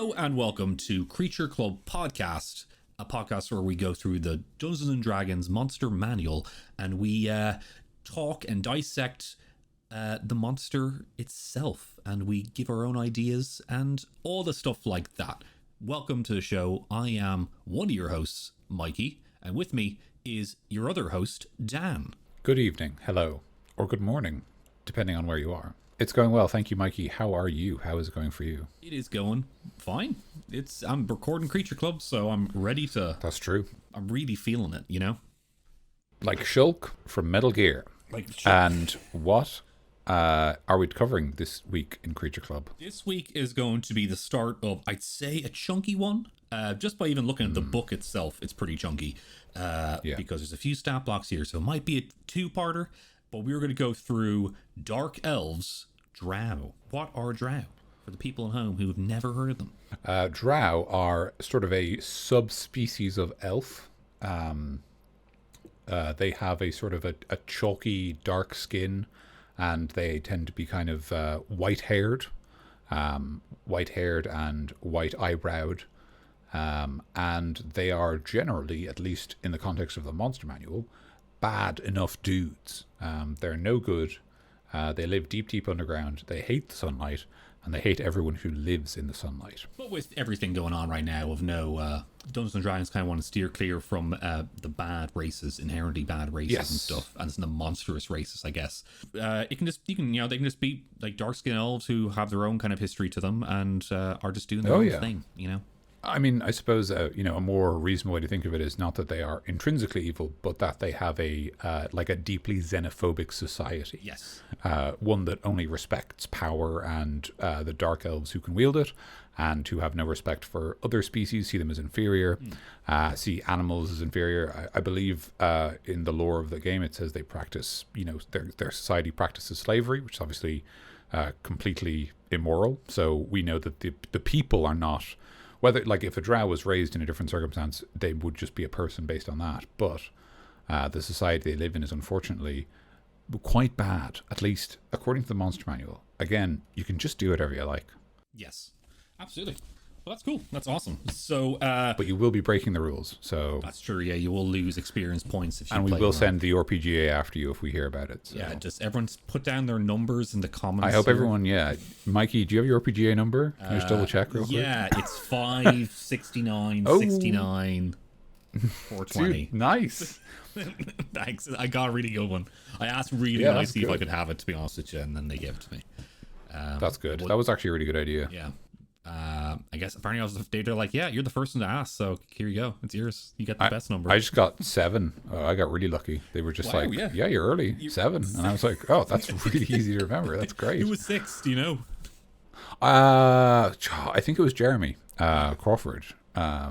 Hello and welcome to Creature Club Podcast, a podcast where we go through the Dungeons and Dragons Monster Manual and we talk and dissect the monster itself, and we give our own ideas and all the stuff like that. Welcome to the show. I am one of your hosts, Mikey, and with me is your other host, Dan. Good evening, hello, or good morning, depending on where you are. It's going well, thank you, Mikey. How are you? How is it going for you? It is going fine. I'm recording Creature Club, so I'm ready to... That's true. I'm really feeling it, you know? Like Shulk from Metal Gear. And what are we covering this week in Creature Club? This week is going to be the start of, I'd say, a chunky one. Just by even looking at the book itself, it's pretty chunky. Because there's a few stat blocks here, so it might be a two-parter. But we're going to go through Dark Elves, Drow. What are Drow? For the people at home who've never heard of them. Drow are sort of a subspecies of elf. They have a sort of a chalky, dark skin, and they tend to be kind of white-haired and white-eyebrowed. And they are generally, at least in the context of the Monster Manual, bad enough dudes. They're no good. They live deep underground. They hate the sunlight, and they hate everyone who lives in the sunlight. But with everything going on right now of Dungeons and Dragons kind of want to steer clear from the bad races, inherently bad races and stuff, and the monstrous races, I guess. They can just be like dark-skinned elves who have their own kind of history to them and are just doing their own thing, you know? I mean, I suppose, a more reasonable way to think of it is not that they are intrinsically evil, but that they have a deeply xenophobic society. Yes. One that only respects power and the dark elves who can wield it, and who have no respect for other species, see them as inferior, see animals as inferior. I believe in the lore of the game it says they practice, their society practices slavery, which is obviously completely immoral. So we know that the people are not... Whether, like, if a drow was raised in a different circumstance, they would just be a person based on that. But the society they live in is unfortunately quite bad, at least according to the Monster Manual. Again, you can just do whatever you like. Yes, absolutely. Well, that's cool. That's awesome. So, but you will be breaking the rules. So that's true. Yeah, you will lose experience points if you. And we will send the RPGA after you if we hear about it. So. Yeah, just everyone's put down their numbers in the comments. I hope everyone. Yeah, Mikey, do you have your RPGA number? Can you just double check real quick? Yeah, it's 569 69 420. Dude, nice. Thanks. I got a really good one. I asked really nicely if I could have it, to be honest with you, and then they gave it to me. That's good. That was actually a really good idea. Yeah. I guess apparently they're like, yeah, you're the first one to ask, so here you go, it's yours. You get the best number. I just got 7. I got really lucky. They were just yeah, you're early. 7, and I was like, oh, that's really easy to remember. That's great. Who was 6? Do you know? I think it was Jeremy Crawford. I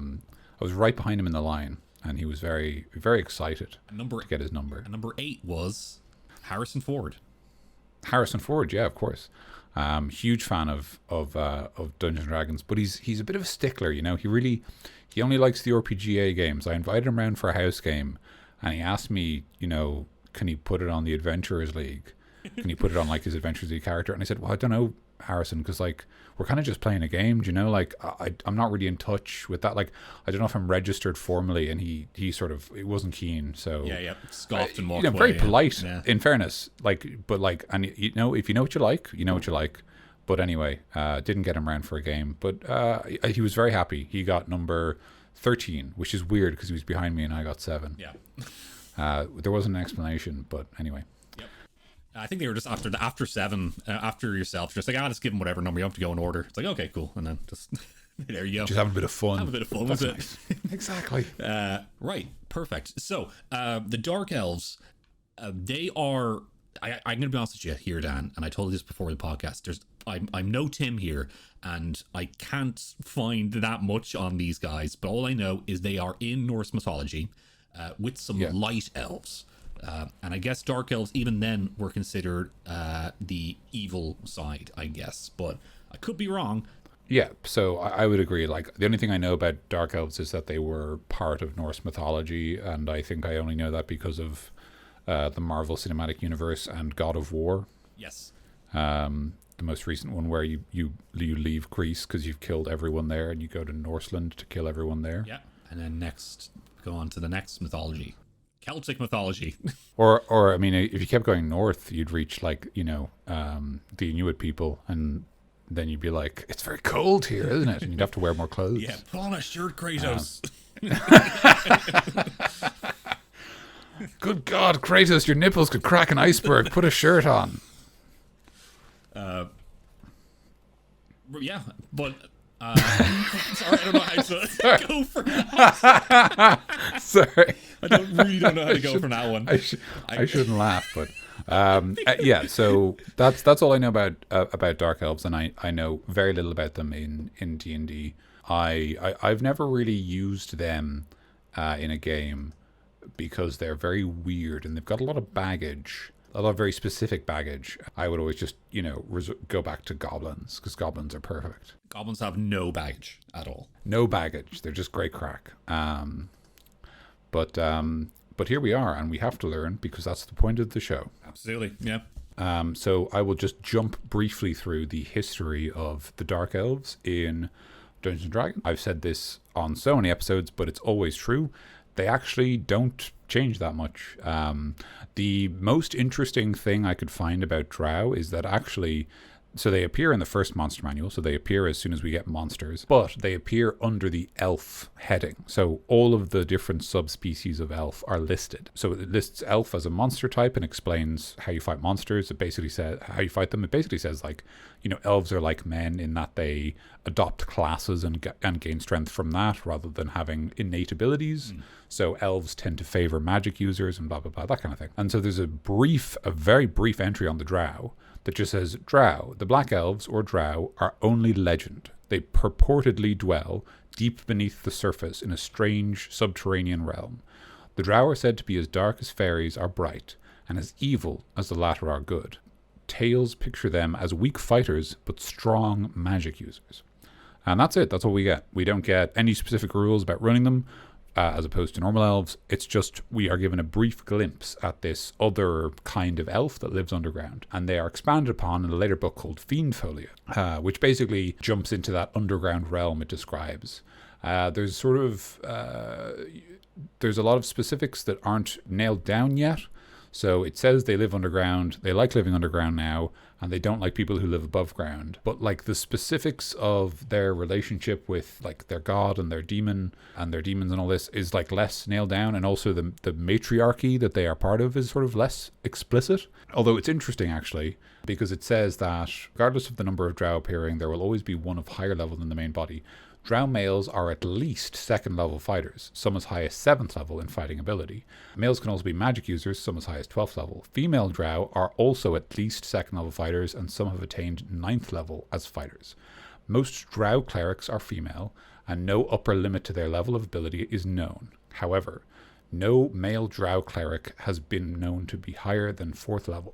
was right behind him in the line, and he was very, very excited to get his number. And number 8 was Harrison Ford. Harrison Ford, yeah, of course. Huge fan of Dungeons and Dragons, but he's a bit of a stickler, He only likes the RPGA games. I invited him around for a house game, and he asked me, can he put it on the Adventurers League? Can he put it on like his Adventurers League character? And I said, well, I don't know, Harrison, because like we're kind of just playing a game, like I'm not really in touch with that. Like I don't know if I'm registered formally, and he sort of it wasn't keen. So scoffed and walked away. Very polite, in fairness. And if you know what you like, you know what you like. But anyway, didn't get him around for a game, but he was very happy. He got number 13, which is weird because he was behind me and I got 7. Yeah. There wasn't an explanation, but anyway. I think they were just after 7, after yourself, just like, just give them whatever number. You don't have to go in order. It's like, okay, cool. And then just, there you go. Just have a bit of fun. Have a bit of fun with it. Nice. Exactly. Right. Perfect. So, the Dark Elves, they are, I'm going to be honest with you here, Dan, and I told you this before the podcast. I'm no Tim here, and I can't find that much on these guys, but all I know is they are in Norse mythology with some light elves. And I guess Dark Elves, even then, were considered the evil side, I guess. But I could be wrong. Yeah, so I would agree. Like, the only thing I know about Dark Elves is that they were part of Norse mythology, and I think I only know that because of the Marvel Cinematic Universe and God of War. Yes. the most recent one where you leave Greece because you've killed everyone there, and you go to Norseland to kill everyone there. Yeah, and then next go on to the next mythology, Celtic mythology. Or I mean, if you kept going north, you'd reach like the Inuit people, and then you'd be like, it's very cold here, isn't it? And you'd have to wear more clothes. Yeah, put on a shirt, Kratos. Good God, Kratos, your nipples could crack an iceberg. Put a shirt on. Yeah, but sorry, I don't know how to go for that. Sorry, I really don't know how to go from that one. I shouldn't laugh, but yeah. So that's all I know about Dark Elves, and I know very little about them in D&D. I've never really used them in a game because they're very weird and they've got a lot of baggage. A lot of very specific baggage. I would always just, go back to goblins, because goblins are perfect. Goblins have no baggage at all. No baggage. They're just great crack. But here we are, and we have to learn, because that's the point of the show. Absolutely, yeah. So I will just jump briefly through the history of the Dark Elves in Dungeons & Dragons. I've said this on so many episodes, but it's always true. They actually don't change that much. The most interesting thing I could find about Drow is that actually, so they appear in the first monster manual, so they appear as soon as we get monsters, but they appear under the elf heading. So all of the different subspecies of elf are listed. So it lists elf as a monster type and explains how you fight monsters. It basically says how you fight them. It basically says elves are like men in that they adopt classes and gain strength from that rather than having innate abilities. So elves tend to favor magic users and blah, blah, blah, that kind of thing. And so there's a very brief entry on the Drow that just says, Drow, the Black Elves or Drow are only legend. They purportedly dwell deep beneath the surface in a strange subterranean realm. The Drow are said to be as dark as fairies are bright, and as evil as the latter are good. Tales picture them as weak fighters, but strong magic users. And that's it. That's all we get. We don't get any specific rules about running them, as opposed to normal elves. It's just we are given a brief glimpse at this other kind of elf that lives underground. And they are expanded upon in a later book called Fiendfolia, which basically jumps into that underground realm it describes. There's a lot of specifics that aren't nailed down yet. So it says they live underground, they like living underground now, and they don't like people who live above ground. But the specifics of their relationship with their god and their demon and their demons and all this is less nailed down, and also the matriarchy that they are part of is sort of less explicit. Although it's interesting actually, because it says that regardless of the number of Drow appearing, there will always be one of higher level than the main body. Drow males are at least 2nd level fighters, some as high as 7th level in fighting ability. Males can also be magic users, some as high as 12th level. Female Drow are also at least 2nd level fighters, and some have attained 9th level as fighters. Most Drow clerics are female, and no upper limit to their level of ability is known. However, no male Drow cleric has been known to be higher than 4th level.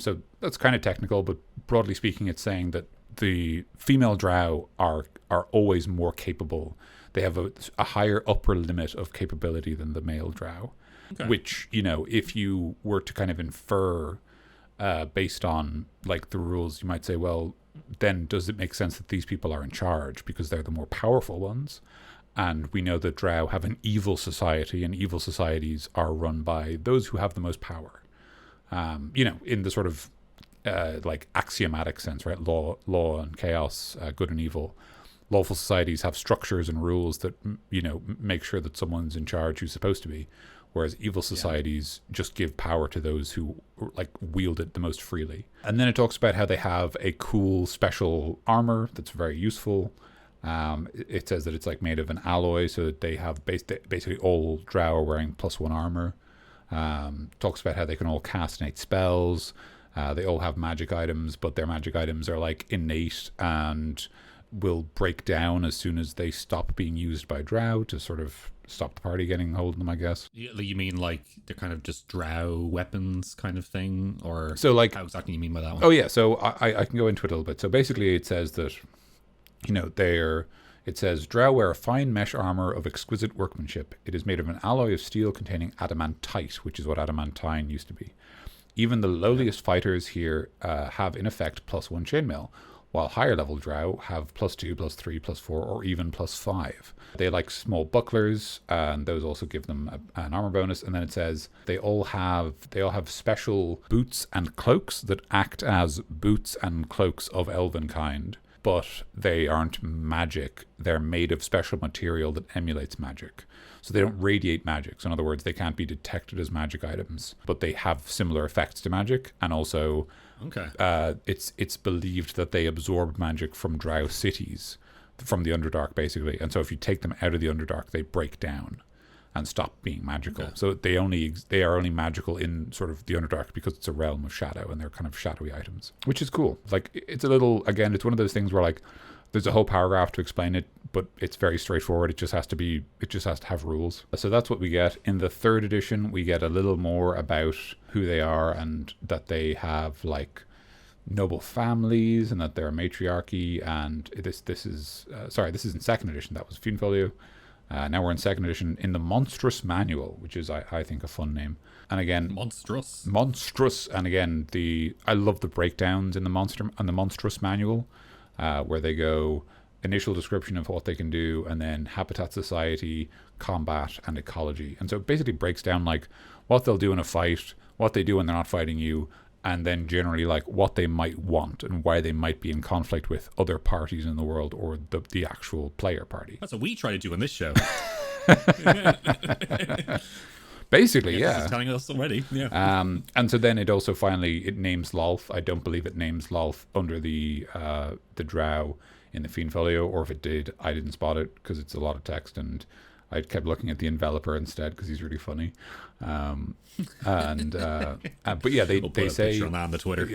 So that's kind of technical, but broadly speaking, it's saying that the female Drow are always more capable. They have a higher upper limit of capability than the male Drow. Okay. Which, if you were to kind of infer based on the rules, you might say, well, then does it make sense that these people are in charge because they're the more powerful ones? And we know that Drow have an evil society, and evil societies are run by those who have the most power. In the sort of axiomatic sense, right? Law and chaos, good and evil. Lawful societies have structures and rules that, make sure that someone's in charge who's supposed to be. Whereas evil societies just give power to those who wield it the most freely. And then it talks about how they have a cool special armor that's very useful. It says that it's made of an alloy, so that they have basically all Drow are wearing +1 armor. Talks about how they can all cast innate spells. They all have magic items, but their magic items are innate and will break down as soon as they stop being used by Drow to sort of stop the party getting hold of them, I guess. You mean they're kind of just Drow weapons kind of thing? Or so how exactly do you mean by that one? Oh yeah, so I can go into it a little bit. So basically it says that, it says, Drow wear a fine mesh armor of exquisite workmanship. It is made of an alloy of steel containing adamantite, which is what adamantine used to be. Even the lowliest fighters here have in effect +1 chainmail, while higher level Drow have +2, +3, +4, or even +5. They like small bucklers, and those also give them an armor bonus. And then it says they all have special boots and cloaks that act as boots and cloaks of elven kind, but they aren't magic. They're made of special material that emulates magic. So they don't radiate magic. So in other words, they can't be detected as magic items, but they have similar effects to magic. And also, it's believed that they absorb magic from Drow cities, from the Underdark, basically. And so if you take them out of the Underdark, they break down and stop being magical. Okay. So they are only magical in sort of the Underdark because it's a realm of shadow, and they're kind of shadowy items, which is cool. Like, it's a little, again, it's one of those things where like there's a whole paragraph to explain it, but it's very straightforward. It just has to have rules. So that's what we get. In the 3rd edition, we get a little more about who they are, and that they have like noble families, and that they're a matriarchy. And this is in 2nd edition. That was Fiendfolio. Now we're in 2nd edition in the Monstrous Manual, which is I think a fun name. And again, monstrous. And again, I love the breakdowns in the Monstrous Manual, where they go initial description of what they can do, and then habitat society, combat, and ecology. And so it basically breaks down like what they'll do in a fight, what they do when they're not fighting you, and then generally like what they might want and why they might be in conflict with other parties in the world, or the actual player party. That's what we try to do on this show. Basically, yeah. It's telling us already, yeah. And so then it also finally, it names Lolth. I don't believe it names Lolth under the Drow in the Fiendfolio, or if it did, I didn't spot it because it's a lot of text, and I kept looking at the enveloper instead because he's really funny. But yeah, they say on that on the Twitter.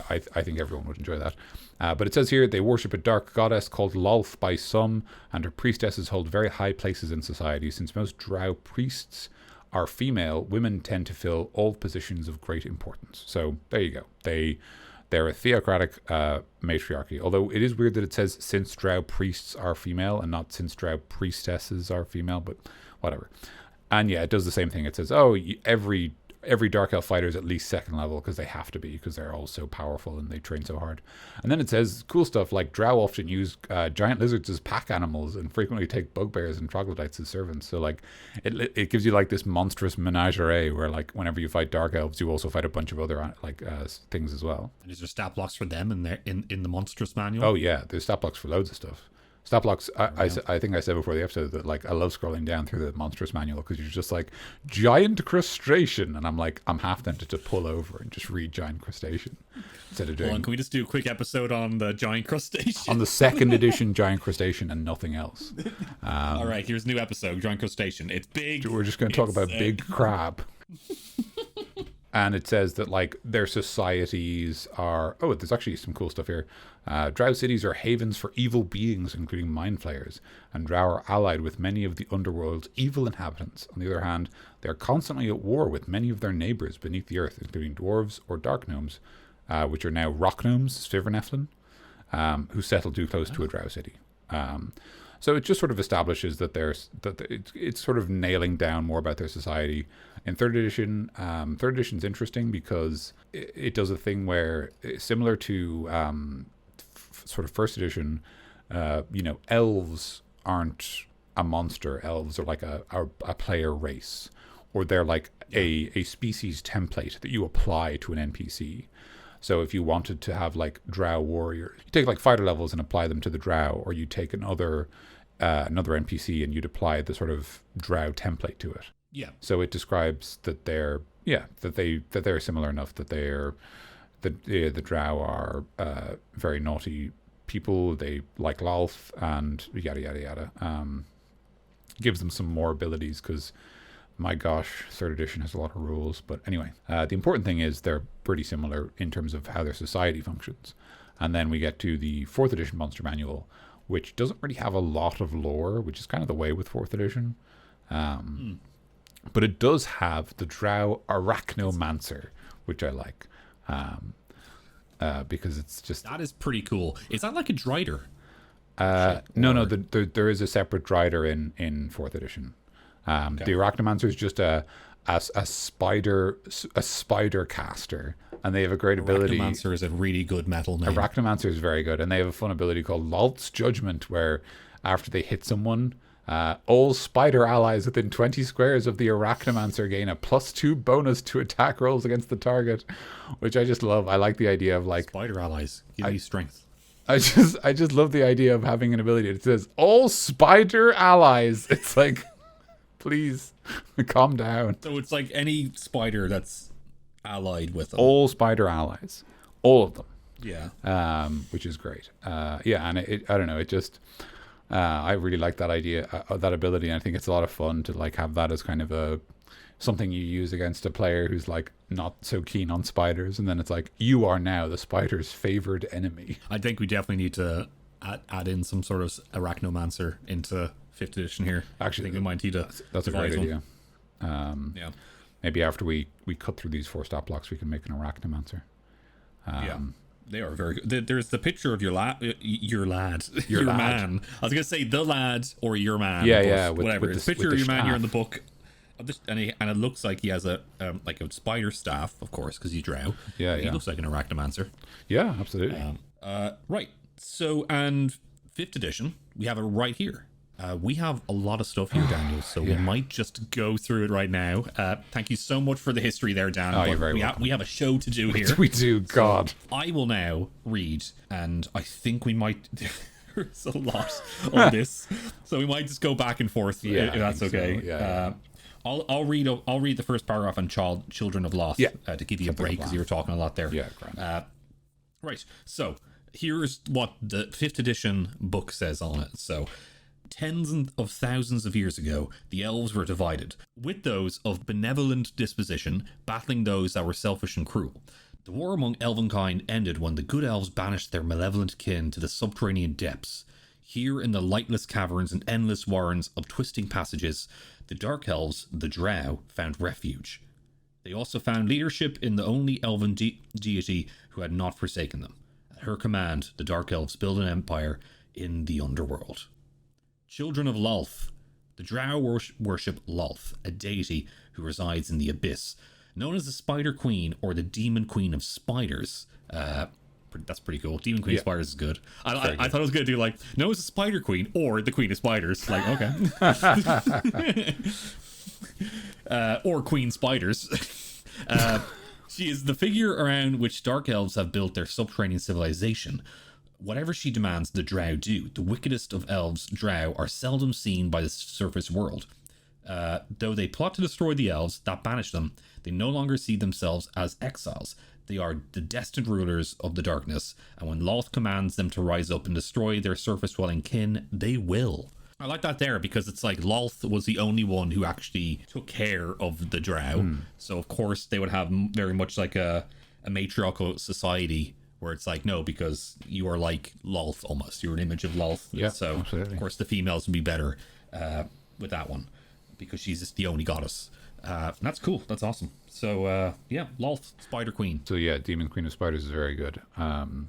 I think everyone would enjoy that. But it says here they worship a dark goddess called Lolth by some, and her priestesses hold very high places in society. Since most Drow priests are female, women tend to fill all positions of great importance. So there you go. They're a theocratic matriarchy. Although it is weird that it says since Drow priests are female and not since Drow priestesses are female, but whatever. And yeah, it does the same thing. It says, every Dark Elf fighter is at least 2nd level because they have to be, because they're all so powerful and they train so hard. And then it says cool stuff like Drow often use giant lizards as pack animals and frequently take bugbears and troglodytes as servants. So like it gives you like this monstrous menagerie where like whenever you fight Dark Elves, you also fight a bunch of other things as well. And is there stat blocks for them in the Monstrous Manual? Oh yeah, there's stat blocks for loads of stuff. Stat blocks, I think I said before the episode that like I love scrolling down through the Monstrous Manual because you're just like giant crustacean, and I'm half tempted to pull over and just read giant crustacean instead of doing. Hold on, can we just do a quick episode on the giant crustacean? On the 2nd edition giant crustacean and nothing else. All right, here's a new episode, giant crustacean. It's big. We're just going to talk about big crab. And it says that like their societies are, there's actually some cool stuff here. Drow cities are havens for evil beings, including mind flayers, and Drow are allied with many of the underworld's evil inhabitants. On the other hand, they are constantly at war with many of their neighbors beneath the earth, including dwarves or dark gnomes, which are now rock gnomes, Sviverneflin, who settle too close to a Drow city. So it just sort of establishes that it's sort of nailing down more about their society. In 3rd edition, 3rd edition's interesting because it does a thing where, similar to sort of 1st edition, elves aren't a monster. Elves are like a player race, or they're like a species template that you apply to an NPC. So if you wanted to have like Drow warrior, you take like fighter levels and apply them to the Drow, or you take another NPC and you'd apply the sort of Drow template to it. Yeah. So it describes that they're similar enough that the Drow are very naughty people. They like Lolth and yada yada yada. Gives them some more abilities because, my gosh, 3rd edition has a lot of rules. But anyway, the important thing is they're pretty similar in terms of how their society functions. And then we get to the 4th edition Monster Manual, which doesn't really have a lot of lore, which is kind of the way with 4th edition. But it does have the Drow Arachnomancer, which I like, because it's just... That is pretty cool. Is that like a Drider? No, there is a separate Drider in 4th edition. Okay. The Arachnomancer is just a a spider caster, and they have a great ability. Arachnomancer is a really good metal name. Arachnomancer is very good, and they have a fun ability called Lalth's Judgment, where after they hit someone, all spider allies within 20 squares of the Arachnomancer gain a +2 bonus to attack rolls against the target, which I just love. I like the idea of like spider allies give me strength. I just love the idea of having an ability that says all spider allies. It's like, please calm down. So it's like any spider that's allied with them. All spider allies, all of them. Yeah. Which is great. Yeah, and I don't know. It just I really like that idea, that ability, and I think it's a lot of fun to like have that as kind of something you use against a player who's like not so keen on spiders, and then it's like you are now the spider's favored enemy. I think we definitely need to add in some sort of Arachnomancer into 5th edition here. Actually, I think we might need to. That's a great idea. Yeah. Maybe after we cut through these 4 stat blocks, we can make an Arachnomancer. Yeah. They are very good. There's the picture of your lad. Your man. I was gonna say the lad or your man. Yeah. Whatever. With There's a picture of your man staff. here in the book. And it looks like he has a like a spider staff, of course, because he's Drow. Yeah. He looks like an Arachnomancer. Yeah, absolutely. Right. So, and 5th edition, we have it right here. We have a lot of stuff here, Daniel, so we might just go through it right now. Thank you so much for the history there, Dan. Oh, you're very welcome. We have a show to do here. We do, God. So I will now read, and I think we might... There's a lot on this, so we might just go back and forth, if that's okay. So. Yeah. I'll read the first paragraph on Children of Loth to give you a break, because you were talking a lot there. Yeah, grand. Right, so here's what the 5th edition book says on it. So, tens of thousands of years ago, the elves were divided, with those of benevolent disposition battling those that were selfish and cruel. The war among elvenkind ended when the good elves banished their malevolent kin to the subterranean depths. Here in the lightless caverns and endless warrens of twisting passages, the dark elves, the Drow, found refuge. They also found leadership in the only elven deity who had not forsaken them. At her command, the dark elves built an empire in the underworld. Children of Lolth. The Drow worship Lolth, a deity who resides in the abyss, known as the Spider Queen or the Demon Queen of Spiders. That's pretty cool. Demon Queen of Spiders is good. I thought I was going to do like, no, it's the Spider Queen or the Queen of Spiders. Like, okay. Or Queen Spiders. She is the figure around which dark elves have built their subterranean civilization. Whatever she demands, the Drow do. The wickedest of elves, Drow, are seldom seen by the surface world. Though they plot to destroy the elves that banish them, they no longer see themselves as exiles. They are the destined rulers of the darkness, and when Lolth commands them to rise up and destroy their surface-dwelling kin, they will. I like that there, because it's like Lolth was the only one who actually took care of the Drow. So, of course, they would have very much like a matriarchal society where it's like, no, because you are like Lolth almost. You're an image of Lolth. Yeah, so, absolutely. Of course, the females would be better with that one, because she's just the only goddess. That's cool. That's awesome. So, Lolth, Spider Queen. So, Demon Queen of Spiders is very good.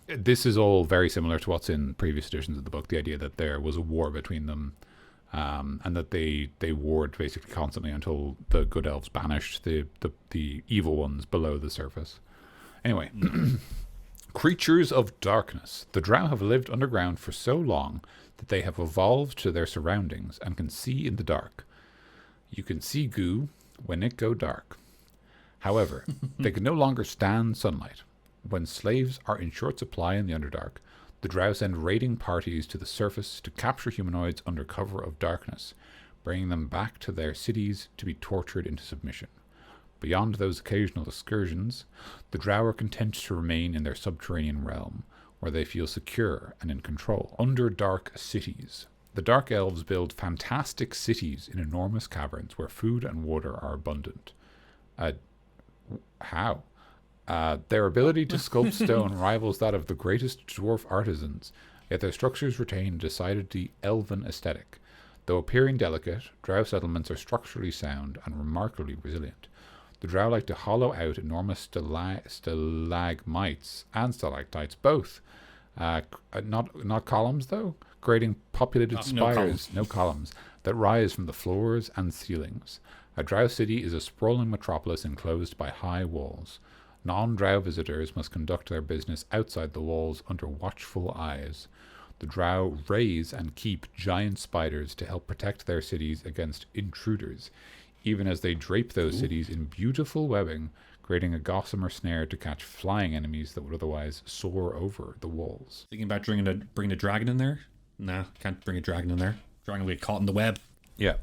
This is all very similar to what's in previous editions of the book, the idea that there was a war between them, and that they warred basically constantly until the good elves banished the evil ones below the surface. Anyway, creatures of darkness. The Drow have lived underground for so long that they have evolved to their surroundings and can see in the dark. You can see goo when it go dark. However, they can no longer stand sunlight. When slaves are in short supply in the Underdark, the Drow send raiding parties to the surface to capture humanoids under cover of darkness, bringing them back to their cities to be tortured into submission. Beyond those occasional excursions, the Drow are content to remain in their subterranean realm, where they feel secure and in control. Underdark cities. The Dark Elves build fantastic cities in enormous caverns where food and water are abundant. How? Their ability to sculpt stone rivals that of the greatest dwarf artisans, yet their structures retain a decidedly elven aesthetic. Though appearing delicate, Drow settlements are structurally sound and remarkably resilient. The Drow like to hollow out enormous stalagmites and stalactites, both. Not columns, though, creating populated spires, no columns, that rise from the floors and ceilings. A Drow city is a sprawling metropolis enclosed by high walls. Non-Drow visitors must conduct their business outside the walls under watchful eyes. The Drow raise and keep giant spiders to help protect their cities against intruders, even as they drape those cities in beautiful webbing, creating a gossamer snare to catch flying enemies that would otherwise soar over the walls. Thinking about bringing a dragon in there? Nah, can't bring a dragon in there. Dragon will get caught in the web. Yeah,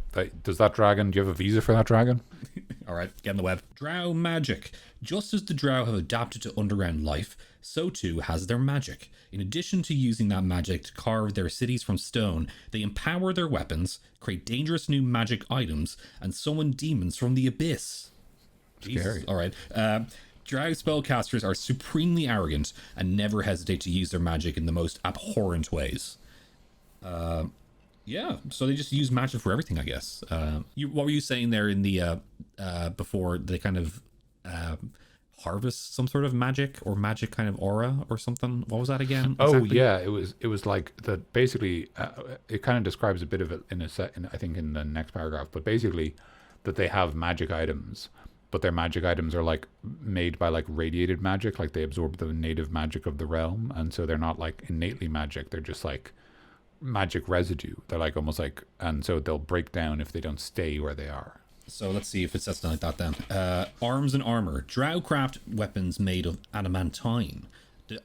does that dragon, do you have a visa for that dragon? All right, get in the web. Drow magic. Just as the Drow have adapted to underground life, so too has their magic. In addition to using that magic to carve their cities from stone, they empower their weapons, create dangerous new magic items, and summon demons from the abyss. Scary. All right. Drow spellcasters are supremely arrogant and never hesitate to use their magic in the most abhorrent ways. Yeah, so they just use magic for everything, I guess. What were you saying there in the before they kind of harvest some sort of magic or magic kind of aura or something? What was that again? Exactly? Oh yeah, it was like that. Basically, it kind of describes a bit of it in I think in the next paragraph. But basically, that they have magic items, but their magic items are like made by like radiated magic, like they absorb the native magic of the realm, and so they're not like innately magic. They're just like magic residue. They're like almost like, and so they'll break down if they don't stay where they are. So let's see if it says something like that then. Arms and armor. Drow craft weapons made of adamantine,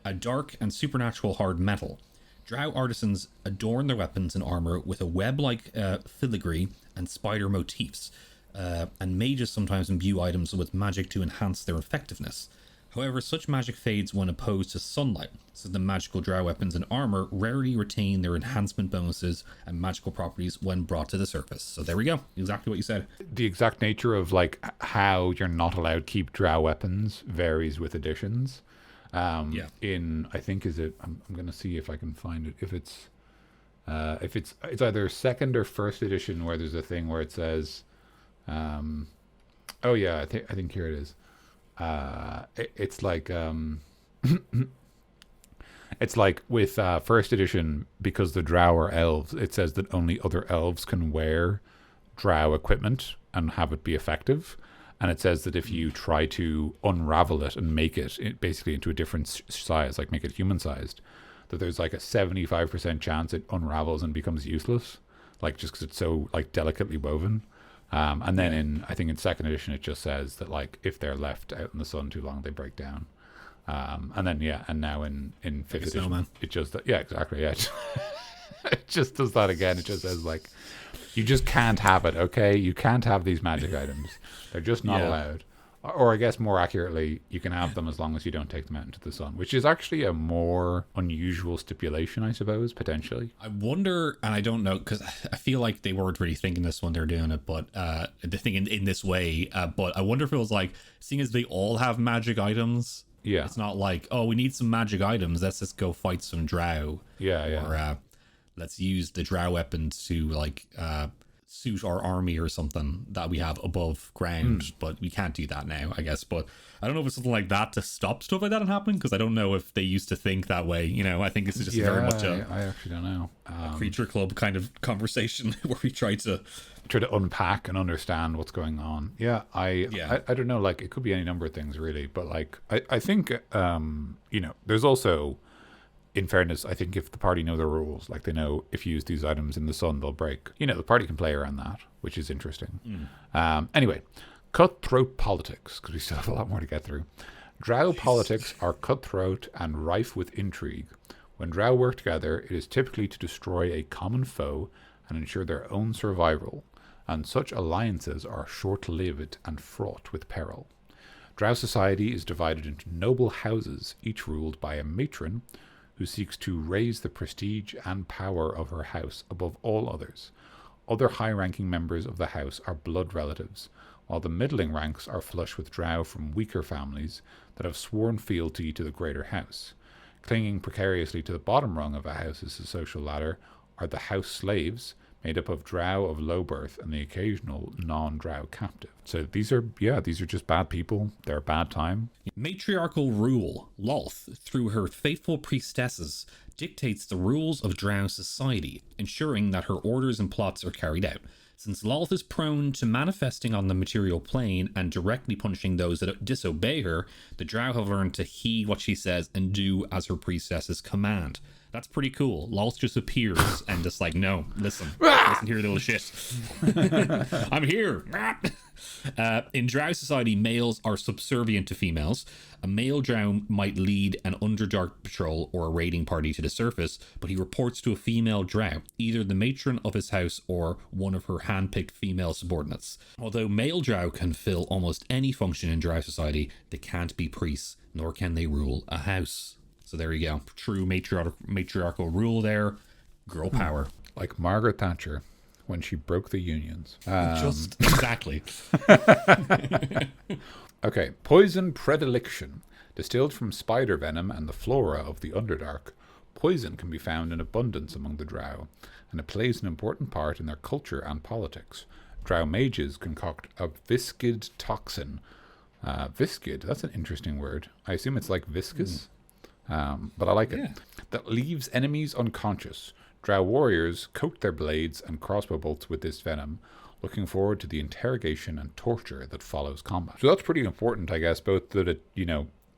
a dark and supernatural hard metal. Drow artisans adorn their weapons and armor with a web-like filigree and spider motifs, and mages sometimes imbue items with magic to enhance their effectiveness. However, such magic fades when opposed to sunlight, so the magical Drow weapons and armor rarely retain their enhancement bonuses and magical properties when brought to the surface. So there we go, exactly what you said. The exact nature of like how you're not allowed to keep Drow weapons varies with editions. In I think I'm gonna see if I can find it. If it's either second or first edition where there's a thing where it says, oh yeah, I think here it is. It's like it's like with first edition, because the Drow are elves, it says that only other elves can wear Drow equipment and have it be effective. And it says that if you try to unravel it and make it basically into a different size, like make it human sized, that there's like a 75% chance it unravels and becomes useless, like just because it's so like delicately woven. And then I think in second edition it just says that like if they're left out in the sun too long they break down. And then and now in fifth edition snowman. It just exactly it just does that again. It just says like you just can't have it, okay? You can't have these magic items. They're just not allowed. Or I guess more accurately, you can have them as long as you don't take them out into the sun, which is actually a more unusual stipulation, I suppose, potentially. I wonder, and I don't know, because I feel like they weren't really thinking this when they're doing it, but they're thinking in this way. But I wonder if it was like, seeing as they all have magic items, it's not like, oh, we need some magic items, let's just go fight some Drow. Or let's use the Drow weapons to like suit our army or something that we have above ground, but we can't do that now, I guess. But I don't know if it's something like that to stop stuff like that from happening, because I don't know if they used to think that way. You know, I think it's just very much I actually don't know. A creature club kind of conversation where we try to unpack and understand what's going on. I don't know, like it could be any number of things really, but like I think there's also, in fairness, I think if the party know the rules, like they know if you use these items in the sun, they'll break. The party can play around that, which is interesting. Anyway, cutthroat politics, because we still have a lot more to get through. Drow politics are cutthroat and rife with intrigue. When Drow work together, it is typically to destroy a common foe and ensure their own survival, and such alliances are short-lived and fraught with peril. Drow society is divided into noble houses, each ruled by a matron, who seeks to raise the prestige and power of her house above all others. Other high-ranking members of the house are blood relatives, while the middling ranks are flush with Drow from weaker families that have sworn fealty to the greater house. Clinging precariously to the bottom rung of a house's social ladder are the house slaves, made up of Drow of low birth and the occasional non-Drow captive. So these are just bad people. They're a bad time. Matriarchal rule. Lolth, through her faithful priestesses, dictates the rules of Drow society, ensuring that her orders and plots are carried out. Since Lolth is prone to manifesting on the material plane and directly punishing those that disobey her, the Drow have learned to heed what she says and do as her priestesses command. That's pretty cool. Lolth just appears and just like, no, listen here, little shit. I'm here. In Drow society, males are subservient to females. A male Drow might lead an underdark patrol or a raiding party to the surface, but he reports to a female Drow, either the matron of his house or one of her hand-picked female subordinates. Although male Drow can fill almost any function in Drow society, they can't be priests, nor can they rule a house. So there you go. True matriarchal rule there. Girl power. Like Margaret Thatcher when she broke the unions. Just exactly. Okay. Poison predilection. Distilled from spider venom and the flora of the Underdark, poison can be found in abundance among the Drow, and it plays an important part in their culture and politics. Drow mages concoct a viscid toxin. Viscid, that's an interesting word. I assume it's like viscous. But I like it. That leaves enemies unconscious. Drow warriors coat their blades and crossbow bolts with this venom, looking forward to the interrogation and torture that follows combat. So that's pretty important, I guess, both that it,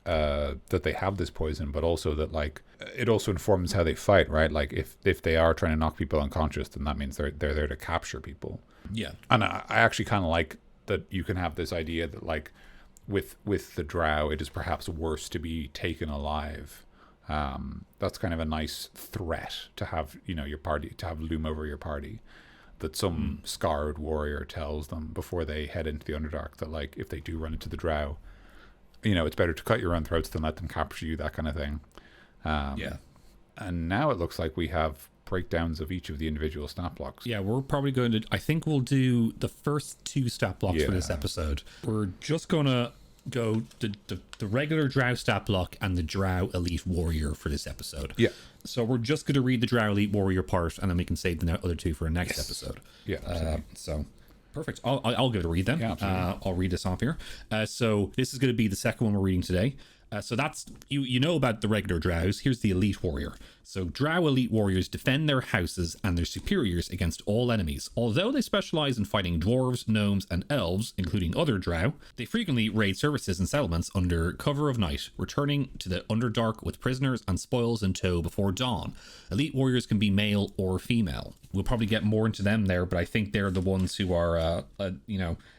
that they have this poison, but also that like it also informs how they fight, right? Like if they are trying to knock people unconscious, then that means they're there to capture people. Yeah. And I actually kind of like that you can have this idea that like with the Drow, it is perhaps worse to be taken alive. That's kind of a nice threat to have, your party, to have loom over your party, that some scarred warrior tells them before they head into the Underdark that, like, if they do run into the Drow, it's better to cut your own throats than let them capture you, that kind of thing. And now it looks like we have breakdowns of each of the individual stat blocks. Yeah, we're probably going to, I think we'll do the first 2 stat blocks for this episode. We're just going to go the regular Drow stat block and the Drow Elite Warrior for this episode. Yeah. So we're just going to read the Drow Elite Warrior part, and then we can save the other 2 for a next episode. Yeah. So perfect. I'll give it a read then. Yeah, I'll read this off here. So this is going to be the second one we're reading today. So that's, you know about the regular Drows. Here's the Elite Warrior. So Drow Elite Warriors defend their houses and their superiors against all enemies. Although they specialize in fighting dwarves, gnomes, and elves, including other Drow, they frequently raid services and settlements under cover of night, returning to the Underdark with prisoners and spoils in tow before dawn. Elite Warriors can be male or female. We'll probably get more into them there, but I think they're the ones who are,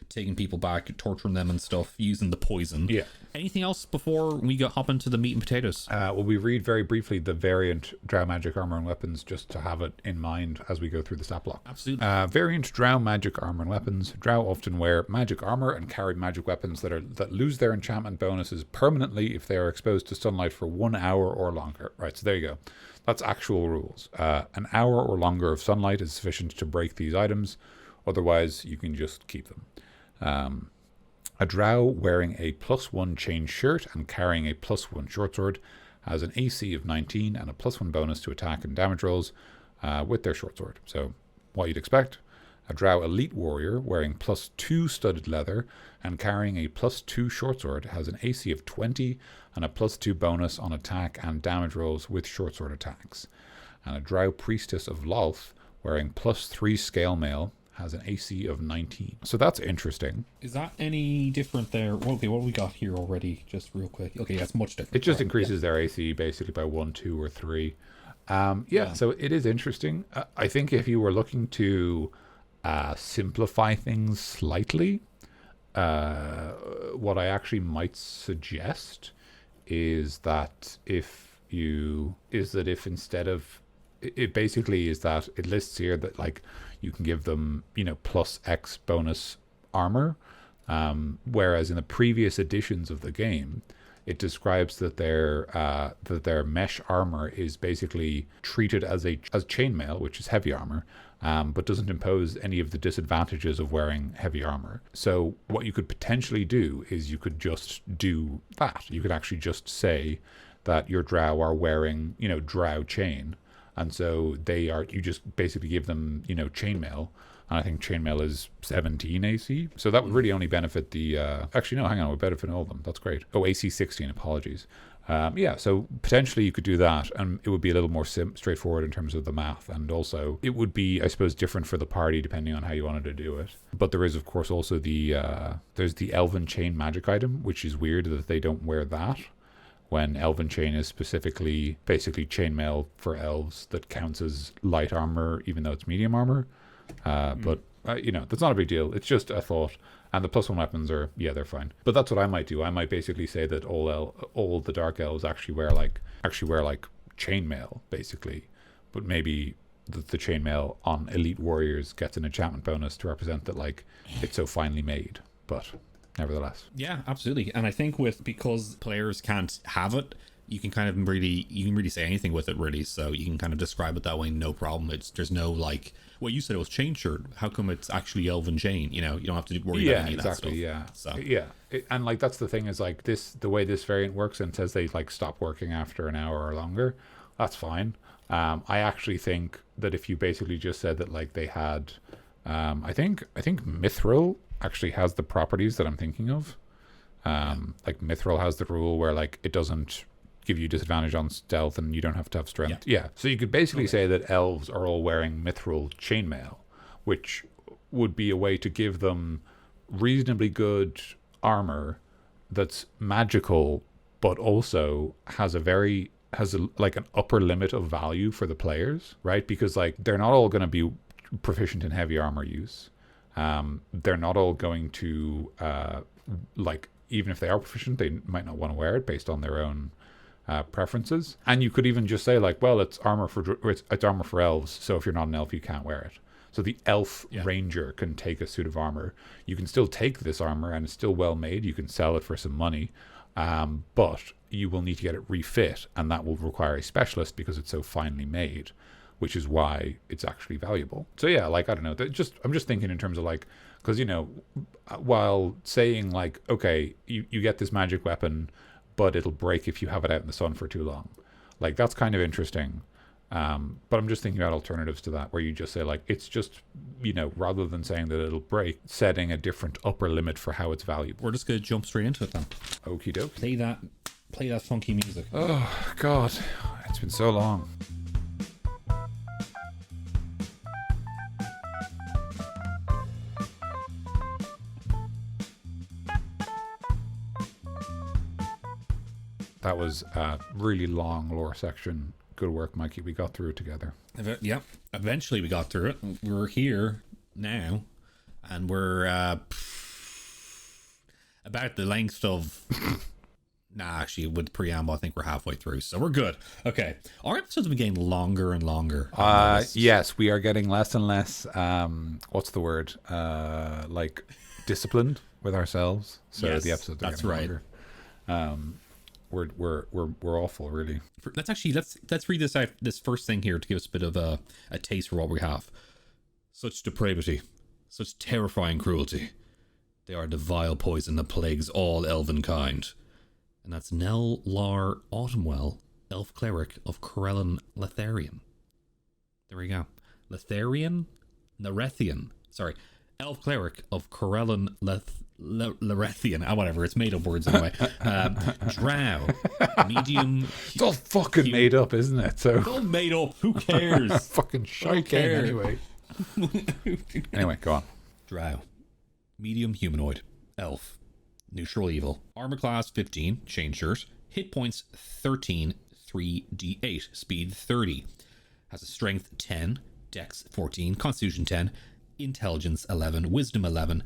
taking people back, torturing them and stuff, using the poison. Yeah. Anything else before we hop into the meat and potatoes? Well, we read very briefly the variant Drow magic armor and weapons, just to have it in mind as we go through the stat block. Absolutely. Variant Drow magic armor and weapons. Drow often wear magic armor and carry magic weapons that lose their enchantment bonuses permanently if they are exposed to sunlight for 1 hour or longer. Right, so there you go. That's actual rules. An hour or longer of sunlight is sufficient to break these items. Otherwise, you can just keep them. A Drow wearing a +1 chain shirt and carrying a +1 shortsword has an AC of 19 and a +1 bonus to attack and damage rolls with their shortsword. So what you'd expect. A Drow Elite Warrior wearing +2 studded leather and carrying a +2 shortsword has an AC of 20 and a +2 bonus on attack and damage rolls with shortsword attacks. And a Drow Priestess of Lolth wearing +3 scale mail has an AC of 19. So that's interesting. Is that any different there? Okay, what have we got here already? Just real quick. Okay, that's much different. It just increases their AC basically by 1, 2, or 3. So it is interesting. I think if you were looking to simplify things slightly, what I actually might suggest is that if instead of it basically is that it lists here that like you can give them +X bonus armor, whereas in the previous editions of the game it describes that their mesh armor is basically treated as chainmail, which is heavy armor, but doesn't impose any of the disadvantages of wearing heavy armor. So what you could potentially do is you could just do that. You could actually just say that your Drow are wearing Drow chain, and so you just basically give them chainmail, and I think chainmail is 17 AC, so that would really only benefit the actually no, hang on, it would benefit all of them. That's great. AC 16, apologies. Yeah, so potentially you could do that, and it would be a little more straightforward in terms of the math, and also it would be, I suppose, different for the party depending on how you wanted to do it. But there is, of course, also there's the Elven Chain magic item, which is weird that they don't wear that, when Elven Chain is specifically basically chainmail for elves that counts as light armor, even though it's medium armor. But that's not a big deal. It's just a thought. And the +1 weapons are, they're fine. But that's what I might do. I might basically say that all the dark elves actually wear like chainmail, basically. But maybe the chainmail on elite warriors gets an enchantment bonus to represent that like it's so finely made. But nevertheless. Yeah, absolutely. And I think because players can't have it, you can really say anything with it, really. So you can kind of describe it that way, no problem. There's no like, well, you said it was chain shirt. How come it's actually elven chain? You don't have to worry about any of that stuff. Yeah, so and like that's the thing is like the way this variant works and says they like stop working after an hour or longer. That's fine. I actually think that if you basically just said that like they had, I think Mithril actually has the properties that I'm thinking of. Like Mithril has the rule where like it doesn't give you disadvantage on stealth and you don't have to have strength. Yeah. So you could basically say that elves are all wearing mithril chainmail, which would be a way to give them reasonably good armor that's magical, but also has like an upper limit of value for the players, right? Because like they're not all going to be proficient in heavy armor use. They're not all going to like, even if they are proficient, they might not want to wear it based on their own preferences. And you could even just say like, well, it's armor for elves, so if you're not an elf you can't wear it. So the elf ranger can take a suit of armor. You can still take this armor and it's still well made. You can sell it for some money, but you will need to get it refit, and that will require a specialist because it's so finely made, which is why it's actually valuable. So yeah, like I don't know, I'm just thinking in terms of like, because while saying like, okay, you get this magic weapon, but it'll break if you have it out in the sun for too long. Like, that's kind of interesting. But I'm just thinking about alternatives to that, where you just say, like, it's just, rather than saying that it'll break, setting a different upper limit for how it's valuable. We're just going to jump straight into it then. Okie doke. Play that funky music. Oh, God. It's been so long. That was a really long lore section. Good work, Mikey. We got through it together. Yeah, eventually we got through it. We're here now, and we're about the length of... actually, with the preamble, I think we're halfway through, so we're good. Okay. Our episodes have been getting longer and longer. Yes, we are getting less and less, what's the word? Like, disciplined with ourselves. So yes, the episodes are getting longer. We're awful, really. Let's read this first thing here to give us a bit of a taste for what we have. Such depravity, such terrifying cruelty. They are the vile poison that plagues all elven kind. And that's Nell Lar Autumnwell, elf cleric of Corellon Letharian. There we go. Narethian. Sorry. Elf cleric of Corellon Larethian. Whatever, it's made up words anyway. Drow. Medium. It's all fucking made up, isn't it? So it's all made up. Who cares? Fucking shite anyway. Anyway, go on. Drow. Medium humanoid. Elf. Neutral evil. Armor class 15. Chain shirt. Hit points 13. 3d8. Speed 30. Has a strength 10. Dex 14. Constitution 10. Intelligence 11. Wisdom 11.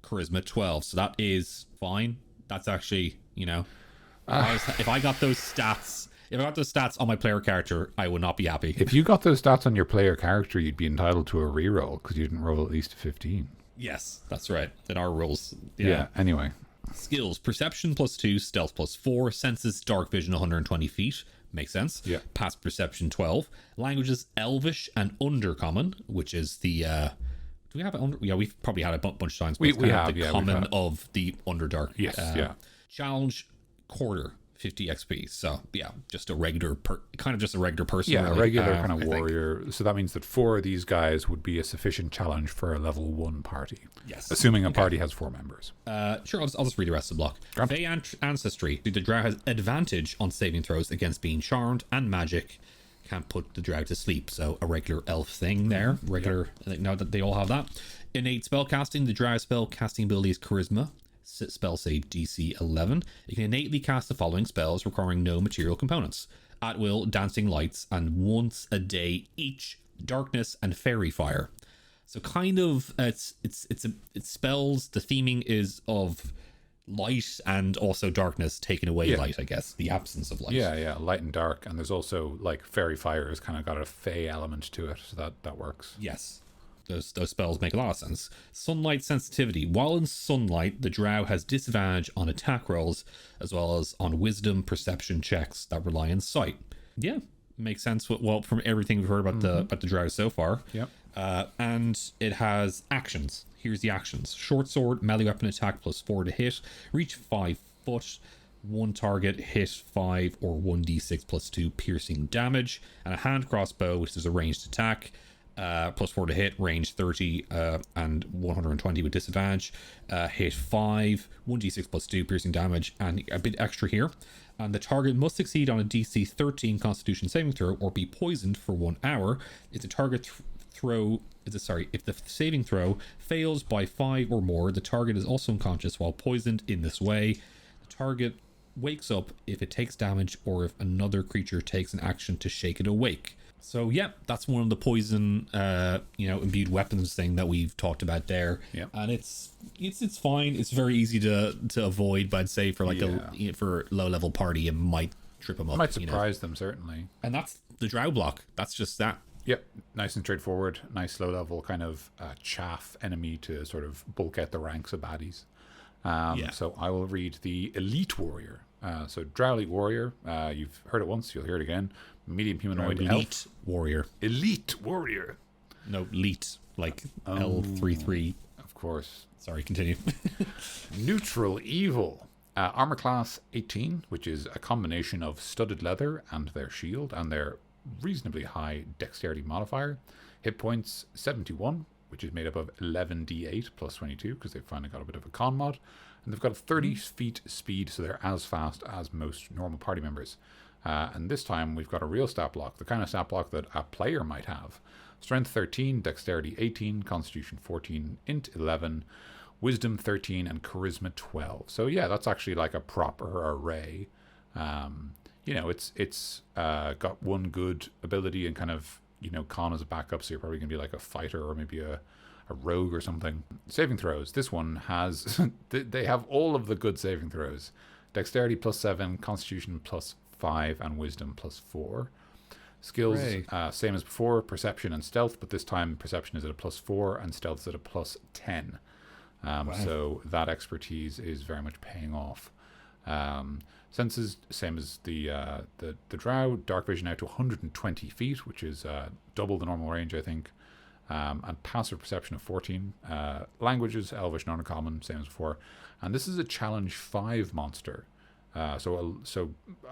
Charisma 12. So that is fine. That's actually, if I got those stats on my player character, I would not be happy. If you got those stats on your player character, you'd be entitled to a reroll because you didn't roll at least a 15. Yes, that's right. In our rules. Yeah, anyway. Skills: perception +2, stealth +4, senses dark vision 120 feet. Makes sense. Yeah. Past perception 12. Languages: Elvish and Undercommon, which is the do we have it? Yeah, we've probably had it a bunch of times. But we have the common of the Underdark. Yes. Challenge: Quarter 50 XP. So yeah, just a regular just a regular person. Yeah, really. a regular kind I of think. warrior. So that means that 4 of these guys would be a sufficient challenge for a level 1 party. Yes. Assuming a party has 4 members. Sure, I'll just read the rest of the block. Fey Ancestry. The Drow has advantage on saving throws against being charmed, and magic can't put the Drow to sleep. So a regular elf thing there. Regular. Now that they all have that. Innate spellcasting. The Drow spell casting ability is Charisma. Spell save DC 11. You can innately cast the following spells requiring no material components: at will, dancing lights, and once a day each darkness and fairy fire. So kind of it's spells. The theming is of light and also darkness, taking away light, I guess, the absence of light. Yeah, light and dark, and there's also like fairy fire has kind of got a fey element to it, so that works. Yes. Those spells make a lot of sense. Sunlight sensitivity. While in sunlight, the Drow has disadvantage on attack rolls, as well as on wisdom perception checks that rely on sight. Yeah, makes sense. Well, from everything we've heard about the Drow so far. Yep. And it has actions. Here's the actions: short sword, melee weapon attack +4 to hit, reach 5 foot, one target hit 5 or 1d6 +2 piercing damage, and a hand crossbow, which is a ranged attack. +4 to hit, range 30 and 120 with disadvantage, hit 5, 1d6 +2 piercing damage, and a bit extra here. And the target must succeed on a DC 13 Constitution saving throw or be poisoned for 1 hour. If the target if the saving throw fails by 5 or more, the target is also unconscious while poisoned. In this way, the target wakes up if it takes damage or if another creature takes an action to shake it awake. So yeah, that's one of the poison, imbued weapons thing that we've talked about there. Yep. And it's fine. It's very easy to avoid, but I'd say for for low level party, it might trip them up. It might surprise them, certainly. And that's the Drow block. That's just that. Yep, nice and straightforward. Nice low level kind of chaff enemy to sort of bulk out the ranks of baddies. So I will read the Elite Warrior. So Drow Elite Warrior, you've heard it once, you'll hear it again. Medium humanoid Elite Warrior. Elite Warrior. No, Elite, like L33. Of course. Sorry, continue. Neutral Evil. Armor class 18, which is a combination of studded leather and their shield and their reasonably high dexterity modifier. Hit points 71, which is made up of 11d8 plus 22, because they've finally got a bit of a con mod. And they've got a 30 feet speed, so they're as fast as most normal party members. And this time we've got a real stat block, the kind of stat block that a player might have. Strength 13, Dexterity 18, Constitution 14, Int 11, Wisdom 13, and Charisma 12. So yeah, that's actually like a proper array. It's got one good ability and kind of, con as a backup, so you're probably going to be like a fighter or maybe a rogue or something. Saving throws. This one has, they have all of the good saving throws. Dexterity +7, Constitution +5, and Wisdom +4. Skills, same as before, Perception and Stealth, but this time Perception is at a +4 and Stealth is at a +10. So that expertise is very much paying off. Senses, same as the Drow. Dark Vision out to 120 feet, which is double the normal range, I think. And passive perception of 14. Languages, Elvish, non-common, same as before. And this is a challenge 5 monster. So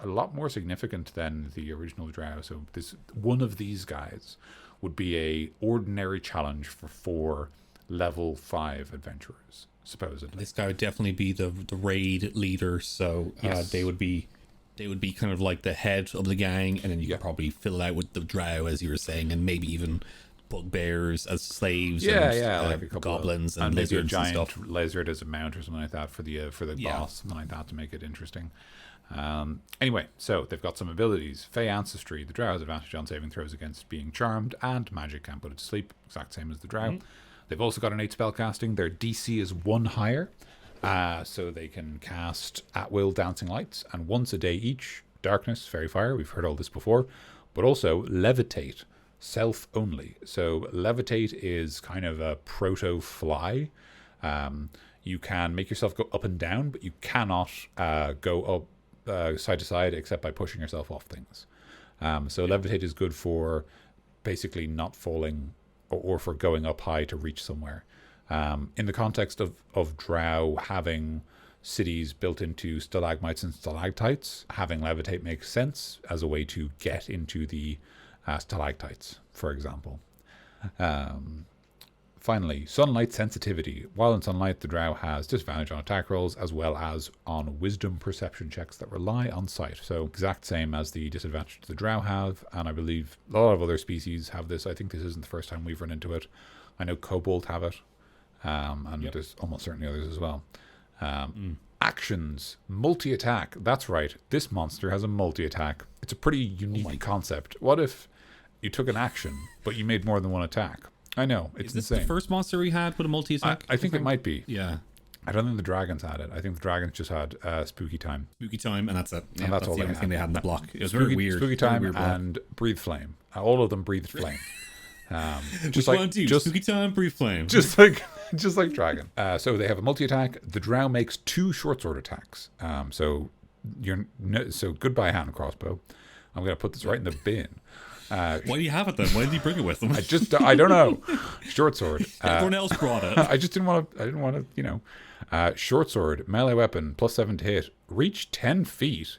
a lot more significant than the original Drow. So this one of these guys would be a ordinary challenge for 4 level 5 adventurers, supposedly. This guy would definitely be the raid leader. So Yes. they would be kind of like the head of the gang, and then you could probably fill it out with the Drow, as you were saying, and maybe even bugbears as slaves. Like and a couple goblins and lizards maybe a giant and stuff. lizard as a mount or something like that for the boss, something like that to make it interesting. Anyway, so they've got some abilities. Fey Ancestry. The Drow has advantage on saving throws against being charmed, and magic can't put it to sleep. Exact same as the Drow. Mm-hmm. They've also got innate spellcasting. Their DC is 1 higher, so they can cast at will dancing lights, and once a day each. Darkness, fairy fire. We've heard all this before, but also levitate. Self only. So levitate is kind of a proto fly. You can make yourself go up and down, but you cannot go up side to side except by pushing yourself off things. So levitate is good for basically not falling or for going up high to reach somewhere. In the context of Drow having cities built into stalagmites and stalactites. Having levitate makes sense as a way to get into the stalactites, for example. Finally, sunlight sensitivity. While in sunlight, the Drow has disadvantage on attack rolls as well as on wisdom perception checks that rely on sight. So exact same as the disadvantage the Drow have, and I believe a lot of other species have this. I think this isn't the first time we've run into it. I know kobold have it, and there's almost certainly others as well. Actions, multi-attack. That's right, this monster has a multi-attack. It's a pretty unique concept. What if you took an action, but you made more than one attack? I know, it's Is this insane. the first monster we had with a multi-attack? I think it might be. Yeah. I don't think the dragons had it. I think the dragons just had spooky time. Spooky time, and that's it. Yeah, And that's all the they only thing had. they had in the block. It was Spooky, very weird. Spooky Very time weird block. and breathe flame. All of them breathed flame. Which one do you? Spooky time, breathe flame. Just like dragon. So they have a multi-attack. The Drow makes 2 short sword attacks. So goodbye hand and crossbow. I'm gonna put this right in the bin. Why do you have it then? Why did you bring it with them? I don't know. Short sword. Everyone else brought it. I didn't want to. Short sword, melee weapon, +7 to hit, reach 10 feet.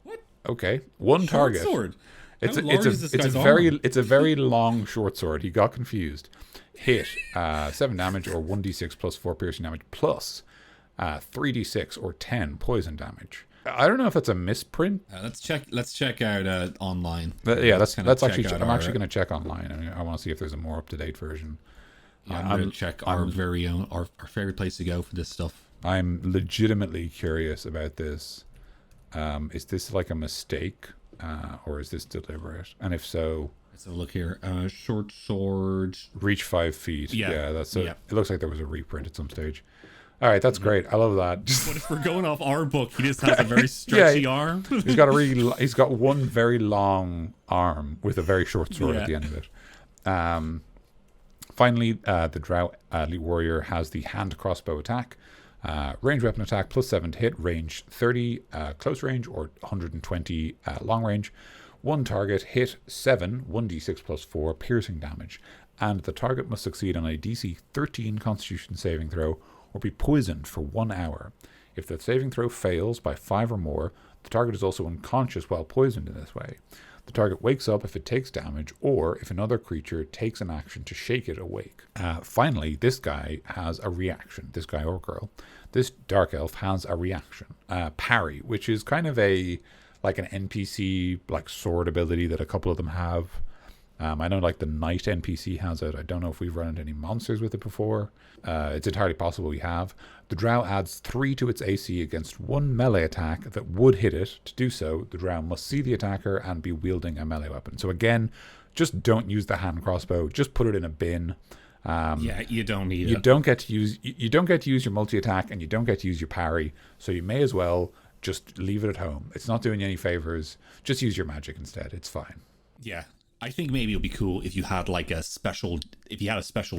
What? Okay, one target. Sword. It's a very long short sword. He got confused. Hit 7 damage or 1d6 plus 4 piercing damage plus 3d6 or 10 poison damage. I don't know if that's a misprint. Let's check out online. That's actually. I'm our, actually going to check online. I mean, I want to see if there's a more up to date version. Yeah, I'm going to check our very own our favorite place to go for this stuff. I'm legitimately curious about this. Is this like a mistake, or is this deliberate? And if so, let's have a look here. Short sword, reach 5 feet. Yeah, that's it. Yeah. It looks like there was a reprint at some stage. All right, that's great. I love that. But if we're going off our book, he just has a very stretchy arm. He's got one very long arm with a very short sword at the end of it. Finally, the Drow elite warrior has the hand crossbow attack. Range weapon attack +7 to hit, range 30 close range or 120 long range. One target, hit 7, 1d6 plus 4 piercing damage. And the target must succeed on a DC 13 Constitution saving throw or be poisoned for 1 hour. If the saving throw fails by 5 or more, the target is also unconscious while poisoned in this way. The target wakes up if it takes damage or if another creature takes an action to shake it awake. Finally, this guy has a reaction. This guy or girl. This dark elf has a reaction. Parry, which is kind of an NPC like sword ability that a couple of them have. I know like the knight NPC has it. I don't know if we've run into any monsters with it before. It's entirely possible we have. The Drow adds 3 to its AC against 1 melee attack that would hit it. To do so, the Drow must see the attacker and be wielding a melee weapon. So again, just don't use the hand crossbow. Just put it in a bin. You don't need it. You don't get to use your multi-attack and you don't get to use your parry. So you may as well just leave it at home. It's not doing you any favors. Just use your magic instead. It's fine. Yeah. I think maybe it would be cool if you had a special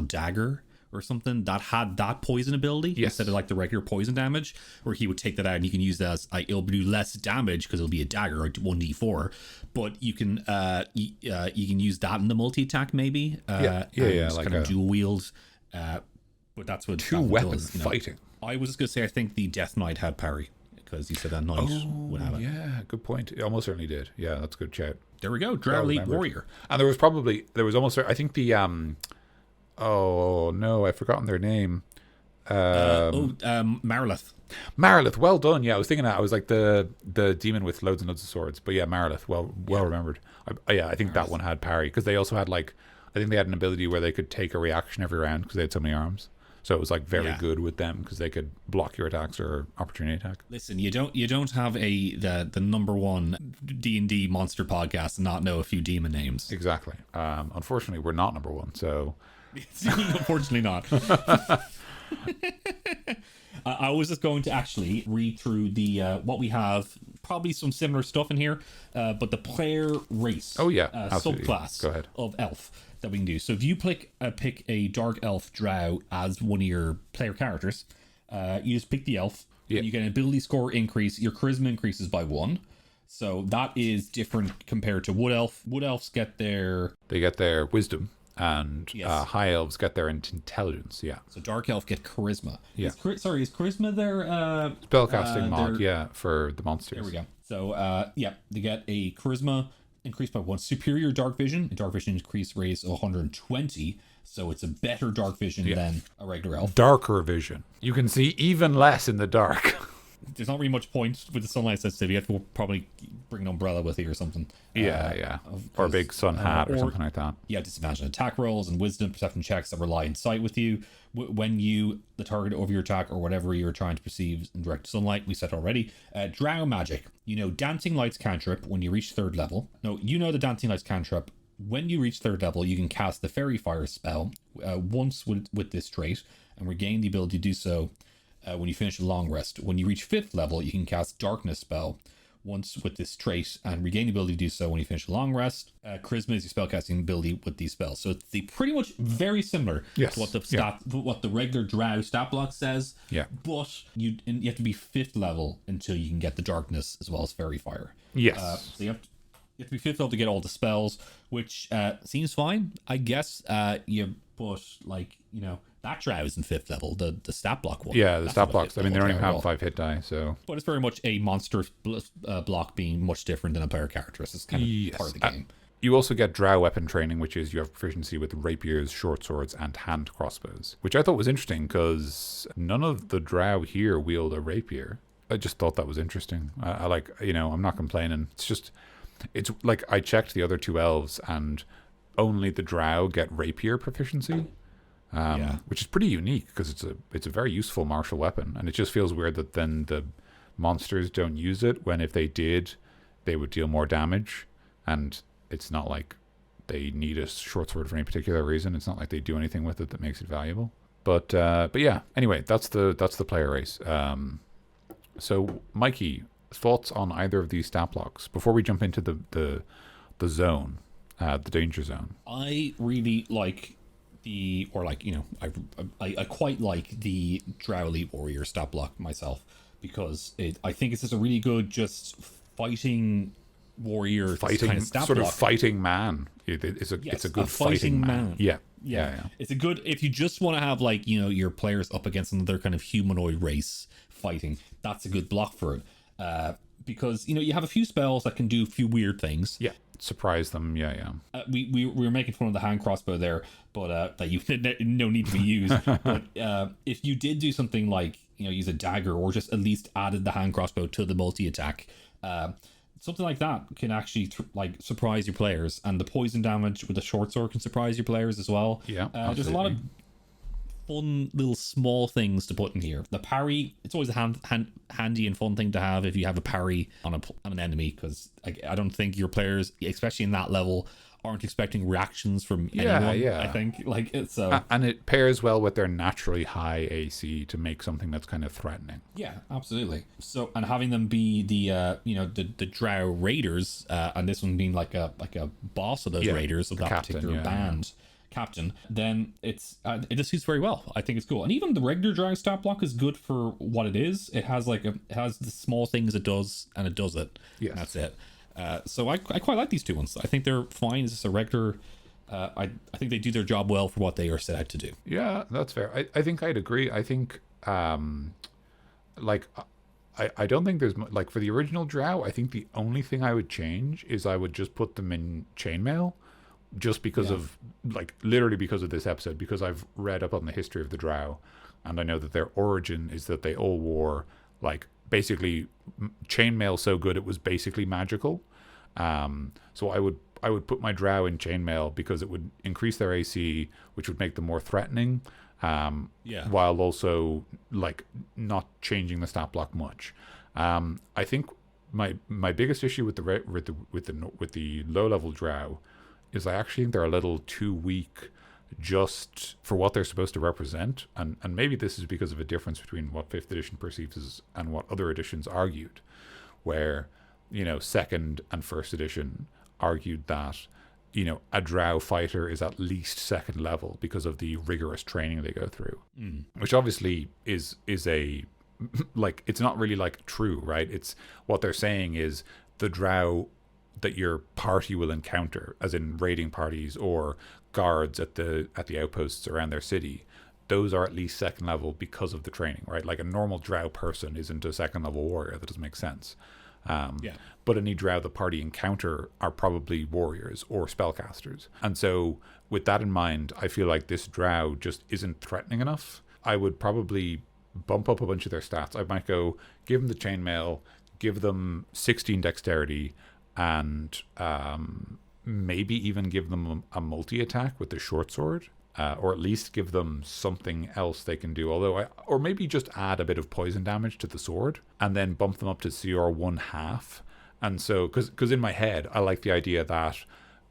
dagger or something that had that poison ability instead of like the regular poison damage, where he would take that out and you can use that as it'll do less damage because it'll be a dagger or 1d4, but you can use that in the multi-attack maybe. Like kind of dual wield. But that's what 2 weapons fighting. I was just gonna say I think the Death Knight had parry because you said that knight would have it. Yeah, good point. It almost certainly did. Yeah, that's a good shout. There we go. Drow elite warrior. And there was almost, I think the oh no, I've forgotten their name. Marilith. Marilith, well done. Yeah, I was thinking that. I was like the demon with loads and loads of swords. But yeah, Marilith, well remembered. I think that one had parry because they also had I think they had an ability where they could take a reaction every round because they had so many arms. So it was very good with them because they could block your attacks or opportunity attack. Listen, you don't have the number one D&D monster podcast and not know a few demon names. Exactly. Unfortunately, we're not number one. So unfortunately not. I was just going to actually read through the what we have. Probably some similar stuff in here, but the player race. Oh yeah, subclass. Go ahead. Of elf that we can do. So if you pick a dark elf drow as one of your player characters, you just pick the elf. Yeah. You get an ability score increase. Your charisma increases by 1. So that is different compared to wood elf. Wood elves get their wisdom. and Yes. high elves get their intelligence. Yeah, So dark elf get charisma. Yeah. Is charisma their spellcasting mod. Yeah, for the monsters. There we go. So they get a charisma increased by 1. Superior dark vision. A dark vision increase raise of 120. So it's a better dark vision than a regular elf. Darker vision. You can see even less in the dark. There's not really much point with the sunlight sensitivity. You have to probably bring an umbrella with you or something. Or a big sun hat or something like that. Yeah, disadvantage on attack rolls and wisdom perception checks that rely in sight with you. When the target of your attack or whatever you're trying to perceive in direct sunlight, we said already. Drow magic. Dancing Light's cantrip when you reach 3rd level. No, the Dancing Light's cantrip. When you reach 3rd level, you can cast the Fairy Fire spell once with this trait and regain the ability to do so when you finish a long rest. When you reach 5th level, you can cast Darkness spell once with this trait and regain the ability to do so when you finish a long rest. Charisma is your spellcasting ability with these spells. So it's pretty much very similar to what the regular Drow stat block says. Yeah. But you have to be 5th level until you can get the Darkness as well as Fairy Fire. Yes. So you have to be 5th level to get all the spells, which seems fine, I guess. That Drow is in 5th level, the stat block one. Yeah, the stat blocks. I mean, they don't even have 5 hit die, so. But it's very much a monster block being much different than a player character. It's kind of part of the game. You also get Drow weapon training, which is you have proficiency with rapiers, short swords, and hand crossbows, which I thought was interesting because none of the Drow here wield a rapier. I just thought that was interesting. I like, I'm not complaining. It's like I checked the other 2 elves and only the Drow get rapier proficiency. Which is pretty unique because it's a very useful martial weapon, and it just feels weird that then the monsters don't use it when if they did, they would deal more damage, and it's not like they need a short sword for any particular reason. It's not like they do anything with it that makes it valuable. But yeah. Anyway, that's the player race. So Mikey, thoughts on either of these stat blocks before we jump into the zone, the danger zone? I really like. I quite like the Drow Elite Warrior stat block myself because I think it's just a really good just fighting warrior kind of stat sort block. Of fighting man. It's a good fighting man. Yeah. It's a good if you just want to have your players up against another kind of humanoid race fighting. That's a good block for it because you have a few spells that can do a few weird things. Yeah. Surprise them. We were making fun of the hand crossbow there, but that you no need to be used. But if you did do something like use a dagger or just at least added the hand crossbow to the multi attack, something like that can actually surprise your players, and the poison damage with the short sword can surprise your players as well. There's a lot of fun little small things to put in here. The parry, it's always a handy and fun thing to have if you have a parry on an enemy, because I don't think your players, especially in that level, aren't expecting reactions from anyone. I think it's and it pairs well with their naturally high AC to make something that's kind of threatening. Yeah, absolutely. So, and having them be the Drow raiders, and this one being like a boss of those raiders of that captain, particular band. Captain, then it just suits very well. I think it's cool, and even the regular Drow stat block is good for what it is. It has it has the small things it does, and it does it. Yes. And that's it. So I quite like these 2 ones. I think they're fine. It's just a regular. I think they do their job well for what they are set out to do. Yeah, that's fair. I think I'd agree. I think I don't think there's for the original Drow. I think the only thing I would change is I would just put them in chainmail. Just because of literally because of this episode, because I've read up on the history of the Drow, and I know that their origin is that they all wore basically chainmail so good it was basically magical. So I would put my Drow in chainmail because it would increase their AC, which would make them more threatening, while also not changing the stat block much. I think my biggest issue with the low level Drow is I actually think they're a little too weak just for what they're supposed to represent. And maybe this is because of a difference between what 5th edition perceives as and what other editions argued, where, 2nd and 1st edition argued that, a Drow fighter is at least 2nd level because of the rigorous training they go through, which obviously is a, it's not really true, right? It's what they're saying is the Drow that your party will encounter, as in raiding parties or guards at the outposts around their city, those are at least second level because of the training, right? Like a normal Drow person isn't a second level warrior. That doesn't make sense. But any Drow the party encounter are probably warriors or spellcasters. And so with that in mind, I feel like this Drow just isn't threatening enough. I would probably bump up a bunch of their stats. I might go give them the chainmail, give them 16 dexterity, and maybe even give them a multi-attack with the short sword. Or at least give them something else they can do. Or maybe just add a bit of poison damage to the sword and then bump them up to CR 1/2. And so, because in my head, I like the idea that,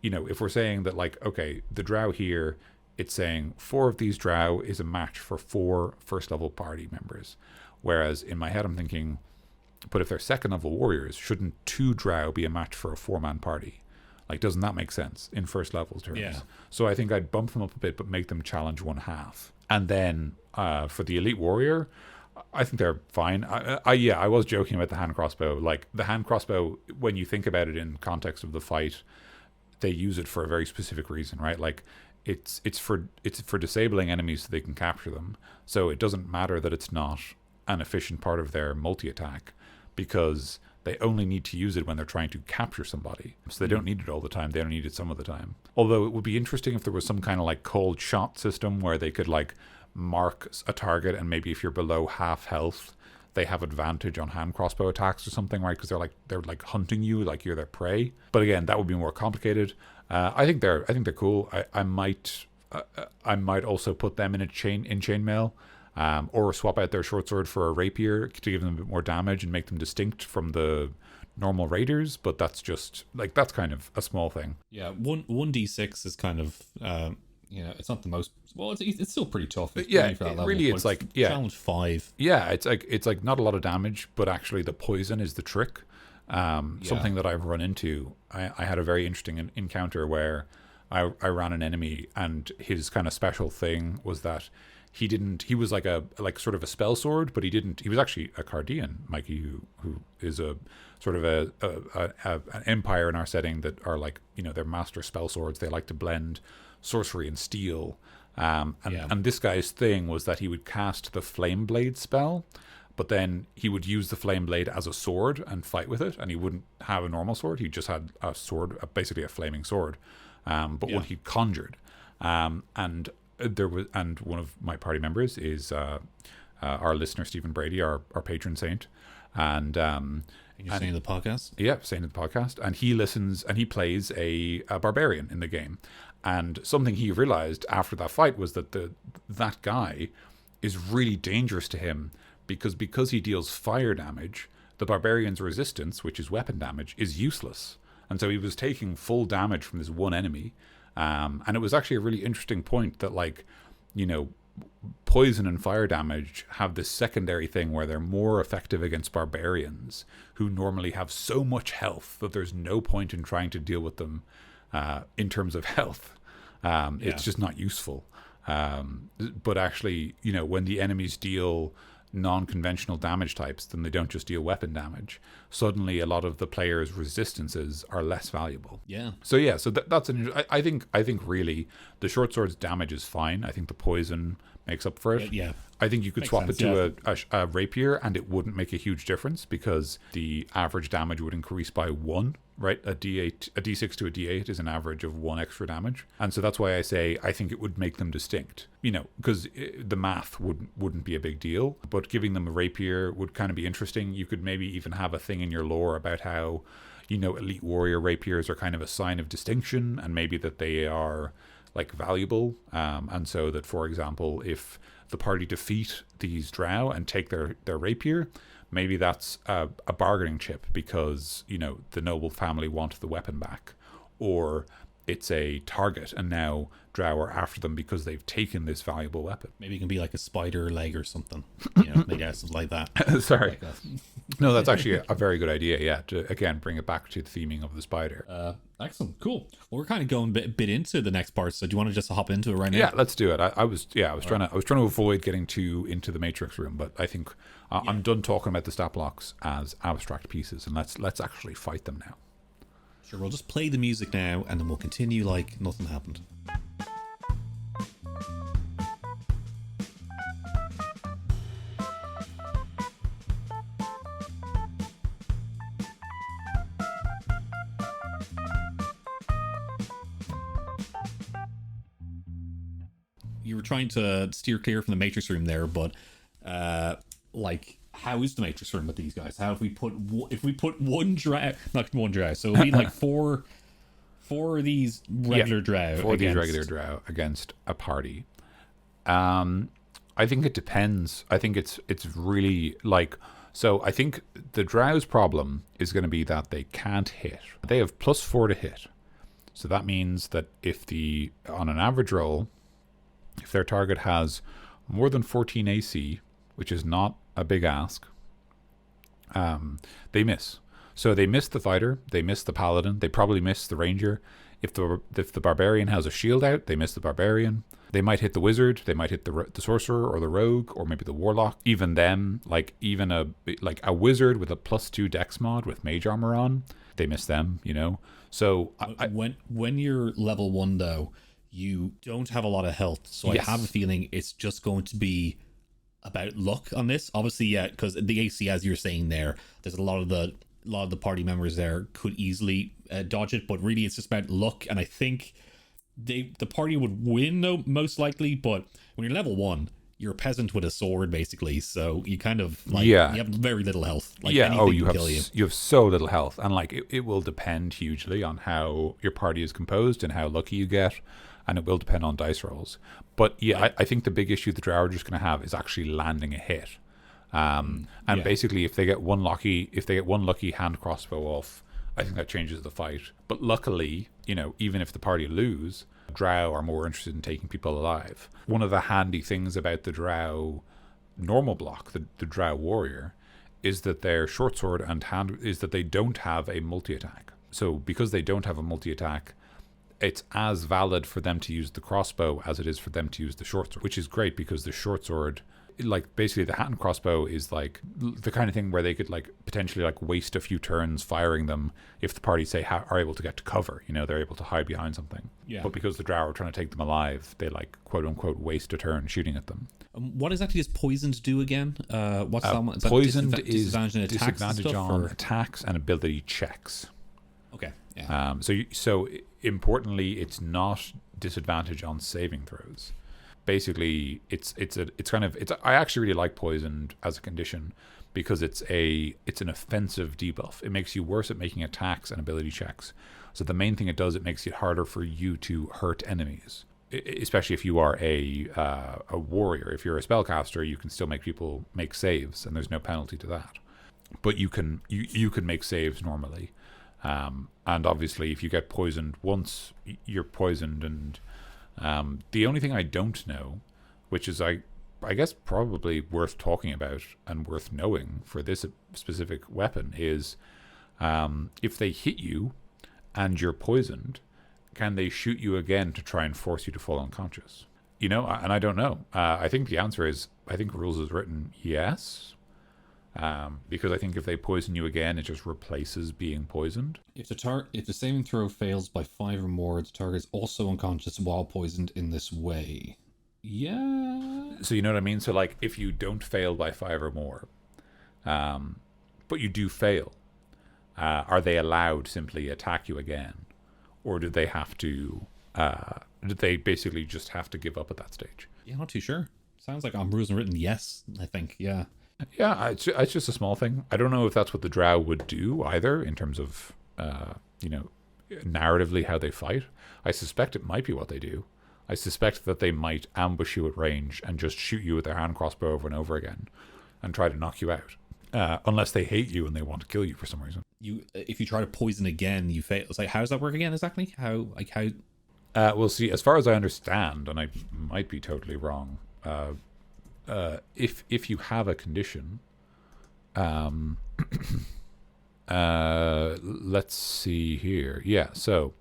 if we're saying that, like, okay, the Drow here, it's saying 4 of these Drow is a match for 4 first level party members. Whereas in my head, I'm thinking, but if they're second level warriors, shouldn't 2 Drow be a match for a 4-man party? Like, doesn't that make sense in first level terms? Yeah. So I think I'd bump them up a bit, but make them challenge 1/2. And then for the elite warrior, I think they're fine. I was joking about the hand crossbow. Like, the hand crossbow, when you think about it in context of the fight, they use it for a very specific reason, right? Like, it's for disabling enemies so they can capture them. So it doesn't matter that it's not an efficient part of their multi-attack, because they only need to use it when they're trying to capture somebody. So they don't need it all the time. They only need it some of the time. Although it would be interesting if there was some kind of like cold shot system where they could like mark a target, and maybe if you're below half health, they have advantage on hand crossbow attacks or something, right? Because they're like hunting you, like you're their prey. But again, that would be more complicated. I think they're cool. I might also put them in chainmail. Or swap out their short sword for a rapier to give them a bit more damage and make them distinct from the normal raiders. But that's just like, that's kind of a small thing. Yeah, 1d6 is kind of it's not the most, well, it's still pretty tough. It's for that level, really, it's like challenge 5. Yeah, it's like not a lot of damage, but actually the poison is the trick. Something that I've run into. I had a very interesting encounter where I ran an enemy, and his kind of special thing was that he was like sort of a spell sword, but he was actually a Cardian, Mikey, who is a sort of an empire in our setting that are like, they're master spell swords. They like to blend sorcery and steel. And this guy's thing was that he would cast the Flame Blade spell, but then he would use the Flame Blade as a sword and fight with it, and he wouldn't have a normal sword. He just had a sword, basically a flaming sword. What he'd conjured. And one of my party members is our listener Stephen Brady, our patron saint, and you're saying the podcast. Yeah, saying the podcast, and he listens and he plays a barbarian in the game. And something he realized after that fight was that that guy is really dangerous to him because he deals fire damage. The barbarian's resistance, which is weapon damage, is useless, and so he was taking full damage from this one enemy. And it was actually a really interesting point that, like, poison and fire damage have this secondary thing where they're more effective against barbarians who normally have so much health that there's no point in trying to deal with them in terms of health. It's just not useful. But actually, when the enemies deal non-conventional damage types, then they don't just deal weapon damage. Suddenly, a lot of the players' resistances are less valuable. Yeah. So that's I think really the short sword's damage is fine. I think the poison makes up for it. Yeah. I think you could swap it to a rapier, and it wouldn't make a huge difference because the average damage would increase by 1. Right, a D6 to a D8 is an average of 1 extra damage, and so that's why I say I think it would make them distinct. Because the math wouldn't be a big deal, but giving them a rapier would kind of be interesting. You could maybe even have a thing in your lore about how, elite warrior rapiers are kind of a sign of distinction, and maybe that they are like valuable, and so that, for example, if the party defeat these Drow and take their rapier, maybe that's a bargaining chip because, the noble family want the weapon back. Or it's a target, and now Drow are after them because they've taken this valuable weapon. Maybe it can be like a spider leg or something. Maybe something like that. Sorry. No, that's actually a very good idea, yeah, to, again, bring it back to the theming of the spider. Excellent. Cool. Well, we're kind of going a bit into the next part, so do you want to just hop into it right now? Yeah, let's do it. I was trying to avoid getting too into the Matrix room, but I think I'm done talking about the stat blocks as abstract pieces, and let's actually fight them now. Sure, we'll just play the music now, and then we'll continue like nothing happened. You were trying to steer clear from the Matrix room there, but like, how is the Matrix room with these guys? How if we put one drow, not one drow, so it'll be like four of these regular drow. Four of these regular drow against a party. I think it depends. I think it's really like, so I think the drow's problem is going to be that they can't hit. They have +4 to hit. So that means that on an average roll, if their target has more than 14 AC, which is not a big ask, they miss. So they miss the fighter, they miss the paladin, they probably miss the ranger. If the barbarian has a shield out, they miss the barbarian. They might hit the wizard, they might hit the sorcerer or the rogue, or maybe the warlock. Even them, like even a wizard with a +2 dex mod with mage armor on, they miss them, you know. So when you're level 1 though, you don't have a lot of health, so yes. I have a feeling it's just going to be about luck on this. Obviously, yeah, because the AC, as you're saying there, there's a lot of the party members there could easily dodge it, but really it's just about luck. And I think the party would win, though, most likely. But when you're level 1, you're a peasant with a sword, basically. So you kind of you have very little health. Like, you have so little health, and like it will depend hugely on how your party is composed and how lucky you get. And it will depend on dice rolls. But I think the big issue the drow are just going to have is actually landing a hit. Basically, if they get one lucky hand crossbow off, I think that changes the fight. But luckily, you know, even if the party lose, drow are more interested in taking people alive. One of the handy things about the drow normal block, the drow warrior, is that their short sword and hand is that they don't have a multi-attack. So because they don't have a multi-attack, it's as valid for them to use the crossbow as it is for them to use the short sword, which is great because the short sword, like basically the hand crossbow is like the kind of thing where they could like potentially like waste a few turns firing them if the party say are able to get to cover, you know, they're able to hide behind something. Yeah. But because the drow are trying to take them alive, they like quote unquote waste a turn shooting at them. What exactly does poisoned do again? What's that one? Poisoned is disadvantage on attacks and ability checks. Okay. Yeah. So importantly, it's not disadvantage on saving throws. Basically, I actually really like poisoned as a condition because it's an offensive debuff. It makes you worse at making attacks and ability checks. So the main thing it does, it makes it harder for you to hurt enemies, especially if you are a warrior. If you're a spellcaster, you can still make people make saves, and there's no penalty to that. But you can make saves normally. And obviously, if you get poisoned once, you're poisoned. And the only thing I don't know, which is I guess probably worth talking about and worth knowing for this specific weapon, is if they hit you and you're poisoned, can they shoot you again to try and force you to fall unconscious? You know, and I don't know. I think the answer is, I think rules is written yes. Because I think if they poison you again, it just replaces being poisoned. If the saving throw fails by 5 or more, the target is also unconscious while poisoned in this way. Yeah. So you know what I mean? So like if you don't fail by 5 or more, but you do fail, are they allowed simply attack you again? Or do they have to, do they basically just have to give up at that stage? Yeah, not too sure. Sounds like on rules and written, yes, I think, yeah. Yeah, it's just a small thing. I don't know if that's what the drow would do either in terms of, narratively how they fight. I suspect it might be what they do. I suspect that they might ambush you at range and just shoot you with their hand crossbow over and over again and try to knock you out. Unless they hate you and they want to kill you for some reason. If you try to poison again, you fail. It's like, how does that work again exactly? How? We'll see. As far as I understand, and I might be totally wrong, if you have a condition, let's see here. Yeah, so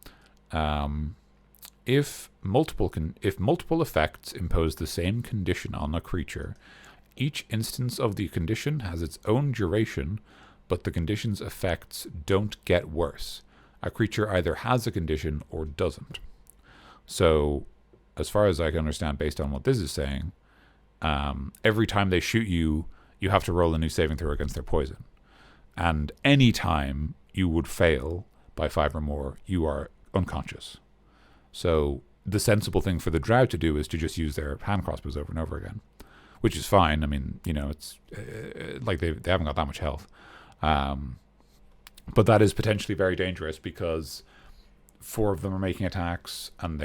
if multiple effects impose the same condition on a creature, each instance of the condition has its own duration, but the condition's effects don't get worse, a creature either has a condition or doesn't. So, as far as I can understand, based on what this is saying, every time they shoot you, you have to roll a new saving throw against their poison. And any time you would fail by 5 or more, you are unconscious. So the sensible thing for the Drow to do is to just use their hand crossbows over and over again, which is fine. I mean, it's like they haven't got that much health. But that is potentially very dangerous because 4 of them are making attacks, and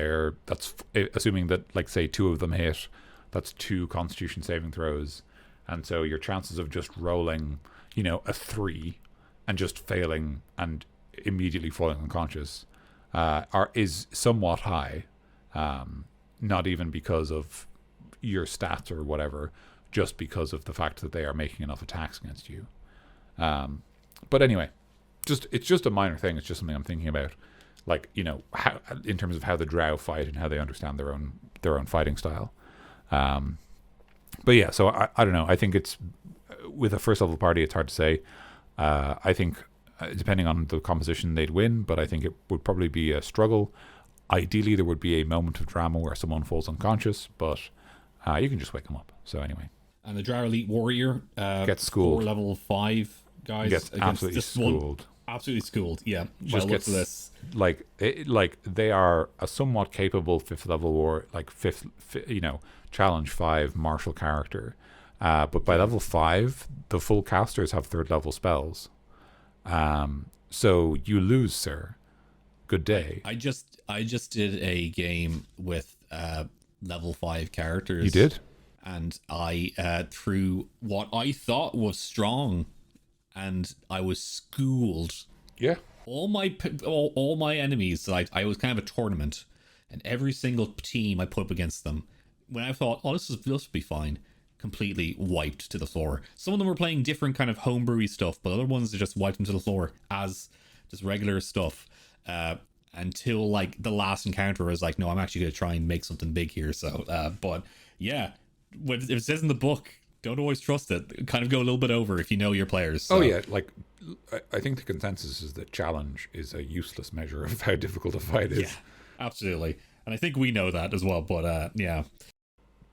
that's assuming that, like, say 2 of them hit, that's 2 Constitution saving throws, and so your chances of just rolling, a 3 and just failing and immediately falling unconscious is somewhat high. Not even because of your stats or whatever, just because of the fact that they are making enough attacks against you. But anyway, it's just a minor thing. It's just something I'm thinking about, like, how, in terms of how the Drow fight and how they understand their own fighting style. But yeah, so I don't know. I think it's, with a first level party, it's hard to say. I think depending on the composition, they'd win, but I think it would probably be a struggle. Ideally, there would be a moment of drama where someone falls unconscious, but you can just wake them up. So anyway. And the Drow Elite Warrior gets schooled. 4 level 5 guys Gets absolutely schooled. Absolutely schooled, yeah. Just gets this. Like they are a somewhat capable 5th level war, like challenge 5 martial character. But by level 5, the full casters have 3rd level spells. So you lose, sir. Good day. I just did a game with level 5 characters. You did? And I threw what I thought was strong, and I was schooled. Yeah. All my enemies, I was kind of a tournament, and every single team I put up against them, when I thought, this will be fine, completely wiped to the floor. Some of them were playing different kind of homebrewy stuff, but other ones just wiped them to the floor as just regular stuff. Until like the last encounter, I was like, no, I'm actually going to try and make something big here. So, but yeah, what it says in the book, don't always trust it. Kind of go a little bit over if you know your players. So. Oh yeah, like I think the consensus is that challenge is a useless measure of how difficult a fight is. Yeah, absolutely. And I think we know that as well, but yeah.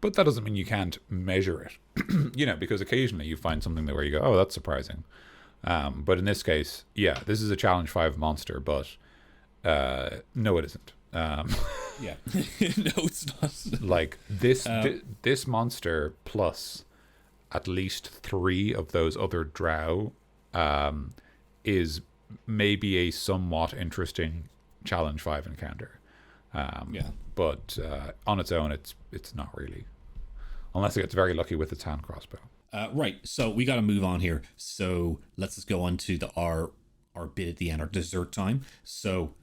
But that doesn't mean you can't measure it, because occasionally you find something where you go, oh, that's surprising. But in this case, yeah, this is a challenge 5 monster, but no, it isn't. Yeah, no, it's not. Like this monster plus at least 3 of those other Drow is maybe a somewhat interesting challenge 5 encounter. Yeah, but on its own, it's not really, unless it gets very lucky with its hand crossbow. Right. So we got to move on here. So let's just go on to our bit at the end, our dessert time. So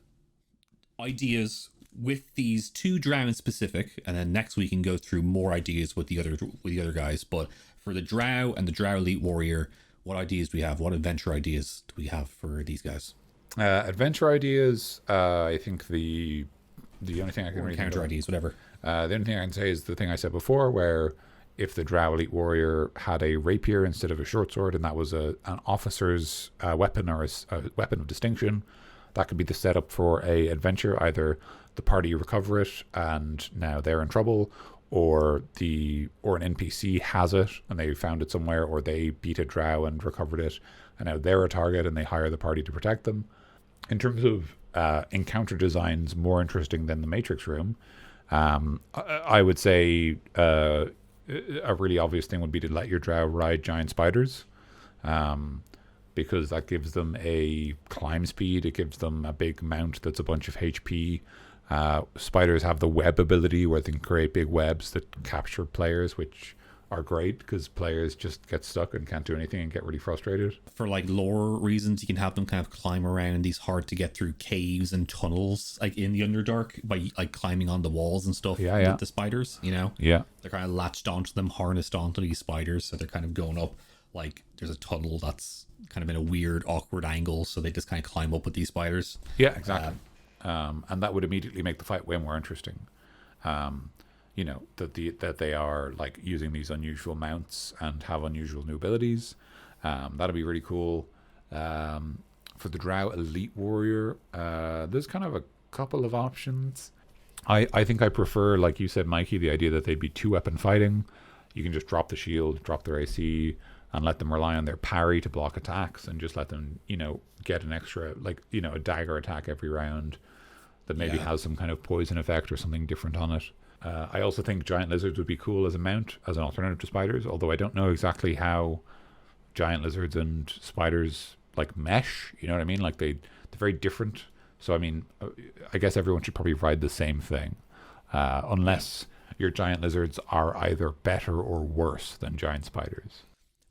ideas with these 2 Drow in specific, and then next we can go through more ideas with the other guys. But for the Drow and the Drow Elite Warrior, what ideas do we have? What adventure ideas do we have for these guys? Adventure ideas. I think the only thing I can encounter ideas, whatever. The only thing I can say is the thing I said before, where if the Drow Elite Warrior had a rapier instead of a short sword, and that was an officer's weapon or a weapon of distinction, that could be the setup for a adventure. Either the party recover it and now they're in trouble, or an NPC has it and they found it somewhere, or they beat a Drow and recovered it and now they're a target and they hire the party to protect them. In terms of encounter designs more interesting than the Matrix Room, I would say a really obvious thing would be to let your Drow ride giant spiders, because that gives them a climb speed. It gives them a big mount that's a bunch of HP. Spiders have the web ability where they can create big webs that capture players, which are great because players just get stuck and can't do anything and get really frustrated. For like lore reasons, you can have them kind of climb around these hard to get through caves and tunnels, like in the Underdark, by like climbing on the walls and stuff. Yeah. With the spiders, Yeah. They're kind of latched onto them, harnessed onto these spiders, so they're kind of going up. Like there's a tunnel that's kind of in a weird, awkward angle, so they just kind of climb up with these spiders. Yeah, exactly. And that would immediately make the fight way more interesting. That they are like using these unusual mounts and have unusual new abilities. That'd be really cool. For the Drow Elite Warrior, there's kind of a couple of options. I think I prefer, like you said, Mikey, the idea that they'd be 2-weapon fighting. You can just drop the shield, drop their AC, and let them rely on their parry to block attacks, and just let them, get an extra, a dagger attack every round that maybe has some kind of poison effect or something different on it. I also think giant lizards would be cool as a mount, as an alternative to spiders, although I don't know exactly how giant lizards and spiders mesh. You know what I mean? They're very different. So I mean, I guess everyone should probably ride the same thing, unless your giant lizards are either better or worse than giant spiders.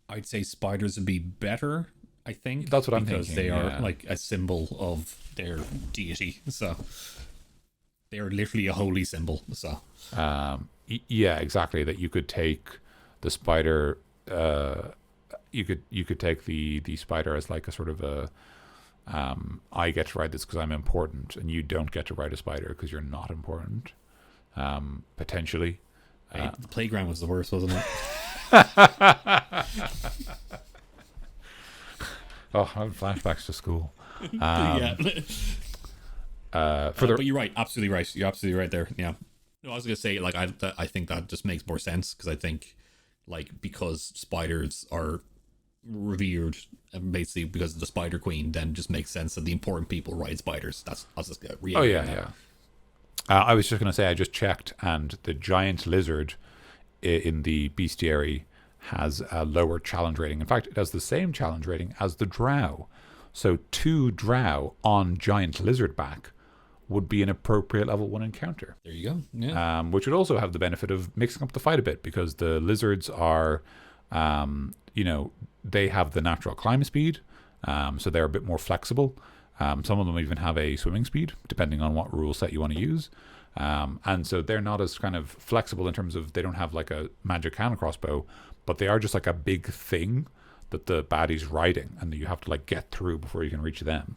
I'd say spiders would be better. I think that's what I'm thinking. Because they are a symbol of their deity. So they are literally a holy symbol. So yeah, exactly. That you could take the spider. You could take the spider as a sort of a. I get to ride this because I'm important, and you don't get to ride a spider because you're not important. Potentially. The playground was the worst, wasn't it? Oh, I have flashbacks to school. Yeah. But you're right. Absolutely right. You're absolutely right there. Yeah. No, I was gonna say I think that just makes more sense because I think because spiders are revered and basically because of the Spider Queen, then just makes sense that the important people ride spiders. I'll just yeah. I was just gonna say I just checked, and the giant lizard in the bestiary has a lower challenge rating. In fact, it has the same challenge rating as the Drow. So 2 Drow on giant lizard back would be an appropriate level 1 encounter. There you go. Yeah. Which would also have the benefit of mixing up the fight a bit, because the lizards are, they have the natural climb speed, so they're a bit more flexible. Some of them even have a swimming speed, depending on what rule set you want to use. And so they're not as kind of flexible in terms of they don't have a magic hand crossbow, but they are just a big thing that the baddie's riding, and that you have to get through before you can reach them.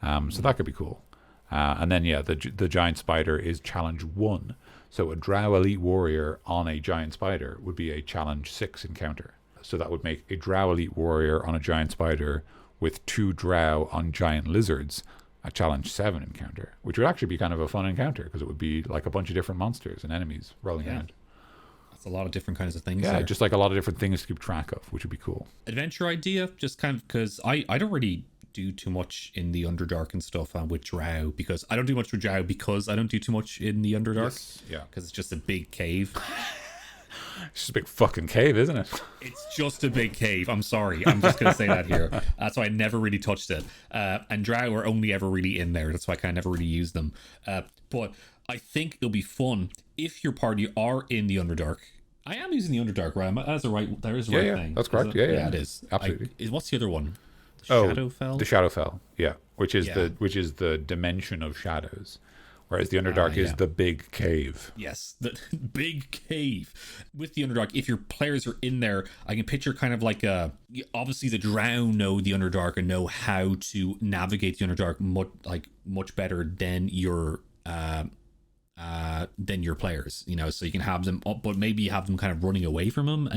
So that could be cool. And then the giant spider is challenge 1. So a Drow Elite Warrior on a giant spider would be a challenge 6 encounter. So that would make a Drow Elite Warrior on a giant spider with 2 Drow on giant lizards a challenge 7 encounter, which would actually be kind of a fun encounter because it would be a bunch of different monsters and enemies rolling around. That's a lot of different kinds of things. Yeah, there. just a lot of different things to keep track of, which would be cool. Adventure idea, just kind of because I don't really do too much in the Underdark and stuff with Drow, because I don't do much with Drow because I don't do too much in the Underdark. Yes, yeah. Because it's just a big cave. It's just a big fucking cave, isn't it? It's just a big cave. I'm sorry. I'm just going to say that here. That's why I never really touched it. And Drow are only ever really in there. That's why I kind of never really use them. But I think it'll be fun if your party are in the Underdark. I am using the Underdark, right? That is the right thing. That's correct. Yeah, it is. Absolutely. What's the other one? Shadowfell? The Shadowfell, yeah. Which is the dimension of shadows. Whereas the Underdark is the big cave. Yes, the big cave. With the Underdark, if your players are in there, I can picture kind of obviously the Drow know the Underdark and know how to navigate the Underdark much better than your players. So you can have them up, but maybe you have them kind of running away from them,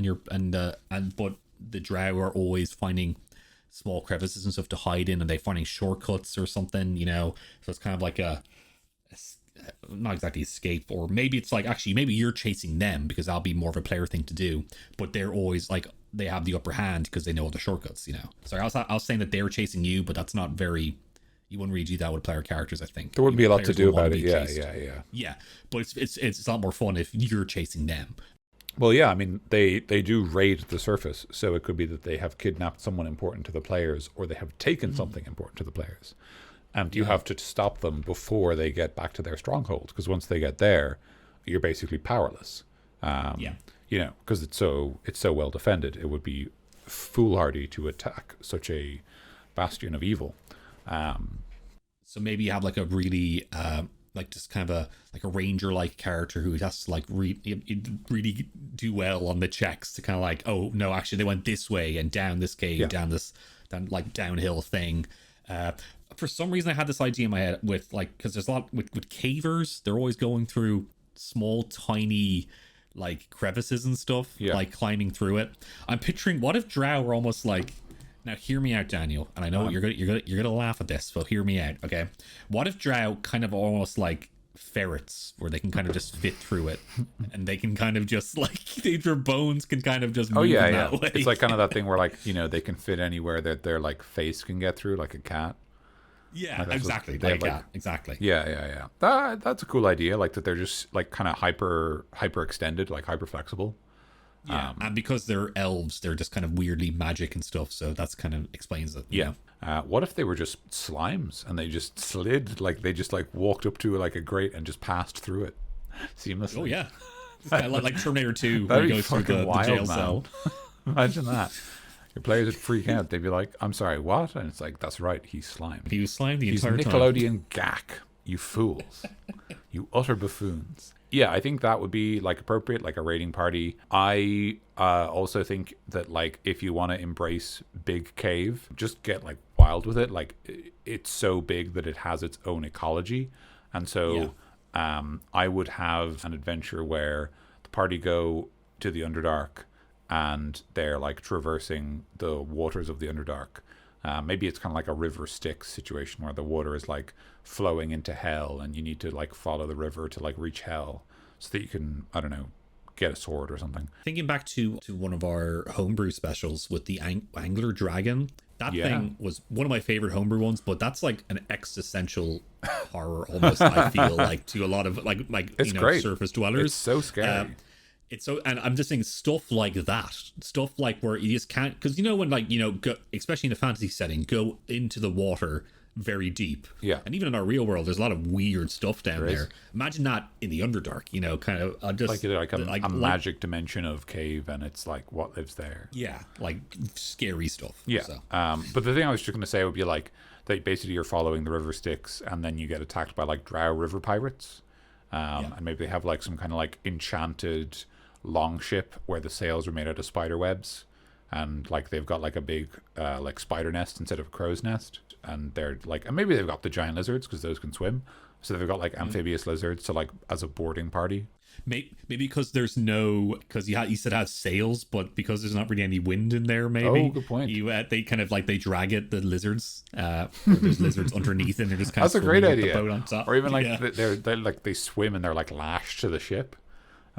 but the Drow are always finding small crevices and stuff to hide in, and they're finding shortcuts or something. So it's kind of not exactly escape, or maybe it's maybe you're chasing them because that'll be more of a player thing to do, but they're always they have the upper hand because they know all the shortcuts. Sorry, I was saying that they're chasing you, but that's not very, you wouldn't really do that with player characters. I think there wouldn't be a lot to do about it. Yeah, but it's a lot more fun if you're chasing them. Well, yeah, I mean, they do raid the surface, so it could be that they have kidnapped someone important to the players, or they have taken something important to the players. And you have to stop them before they get back to their stronghold, because once they get there, you're basically powerless. Because it's so well defended, it would be foolhardy to attack such a bastion of evil. So maybe you have a really just kind of a ranger character who has to really do well on the checks to kind of oh no, actually they went this way and down this cave, down downhill thing. For some reason I had this idea in my head with because there's a lot with cavers, they're always going through small tiny crevices and stuff, climbing through it. I'm picturing, what if Drow were almost Now, hear me out, Daniel. And I know you're gonna laugh at this, but hear me out, okay? What if Drow kind of almost like ferrets, where they can kind of just fit through it, and they can kind of just like their bones can kind of just move in that way. It's like kind of that thing where like they can fit anywhere that their like face can get through, like a cat. Yeah, like exactly. Like a cat. Exactly. Yeah. That's a cool idea. Like that they're just like kind of hyper extended, like hyper flexible. Yeah, and because they're elves, they're just kind of weirdly magic and stuff. So that's kind of explains it. Yeah. What if they were just slimes and they just slid, like they just like walked up to like a grate and just passed through it seamlessly? Oh yeah, like Terminator 2, where he goes through the jail cell. Imagine that. Your players would freak out. They'd be like, "I'm sorry, what?" And it's like, "That's right, he's slime. He was slime the entire time. He's Nickelodeon gack. You fools, you utter buffoons." Yeah, I think that would be like appropriate, like a raiding party. I also think that like if you want to embrace big cave, just get like wild with it. Like it's so big that it has its own ecology, and so I would have an adventure where the party go to the Underdark, and they're like traversing the waters of the Underdark. Maybe it's kind of like a river Styx situation where the water is like flowing into hell and you need to like follow the river to like reach hell so that you can, I don't know, get a sword or something. Thinking back to one of our homebrew specials with the angler dragon, that thing was one of my favorite homebrew ones, but that's like an existential horror almost, I feel like, to a lot of like it's great. Surface dwellers. It's so scary. It's so, and I'm just saying stuff like that, stuff like where you just can't, because when like go, especially in a fantasy setting, go into the water very deep. Yeah. And even in our real world, there's a lot of weird stuff down there. Imagine that in the Underdark, kind of just like a magic dimension of cave, and it's like what lives there. Yeah, like scary stuff. Yeah. So. But the thing I was just going to say would be like that basically you're following the river Styx, and then you get attacked by like Drow river pirates. And maybe they have like some kind of like enchanted long ship where the sails are made out of spider webs, and like they've got like a big like spider nest instead of a crow's nest, and they're like, and maybe they've got the giant lizards because those can swim, so they've got like amphibious lizards to like as a boarding party. Maybe because there's because you said it has sails, but because there's not really any wind in there, maybe. Oh, good point. They kind of like they drag it, the lizards. There's lizards underneath, and they're just kind of. That's a great idea. The boat on top. Or even like they're like they swim and they're like lashed to the ship,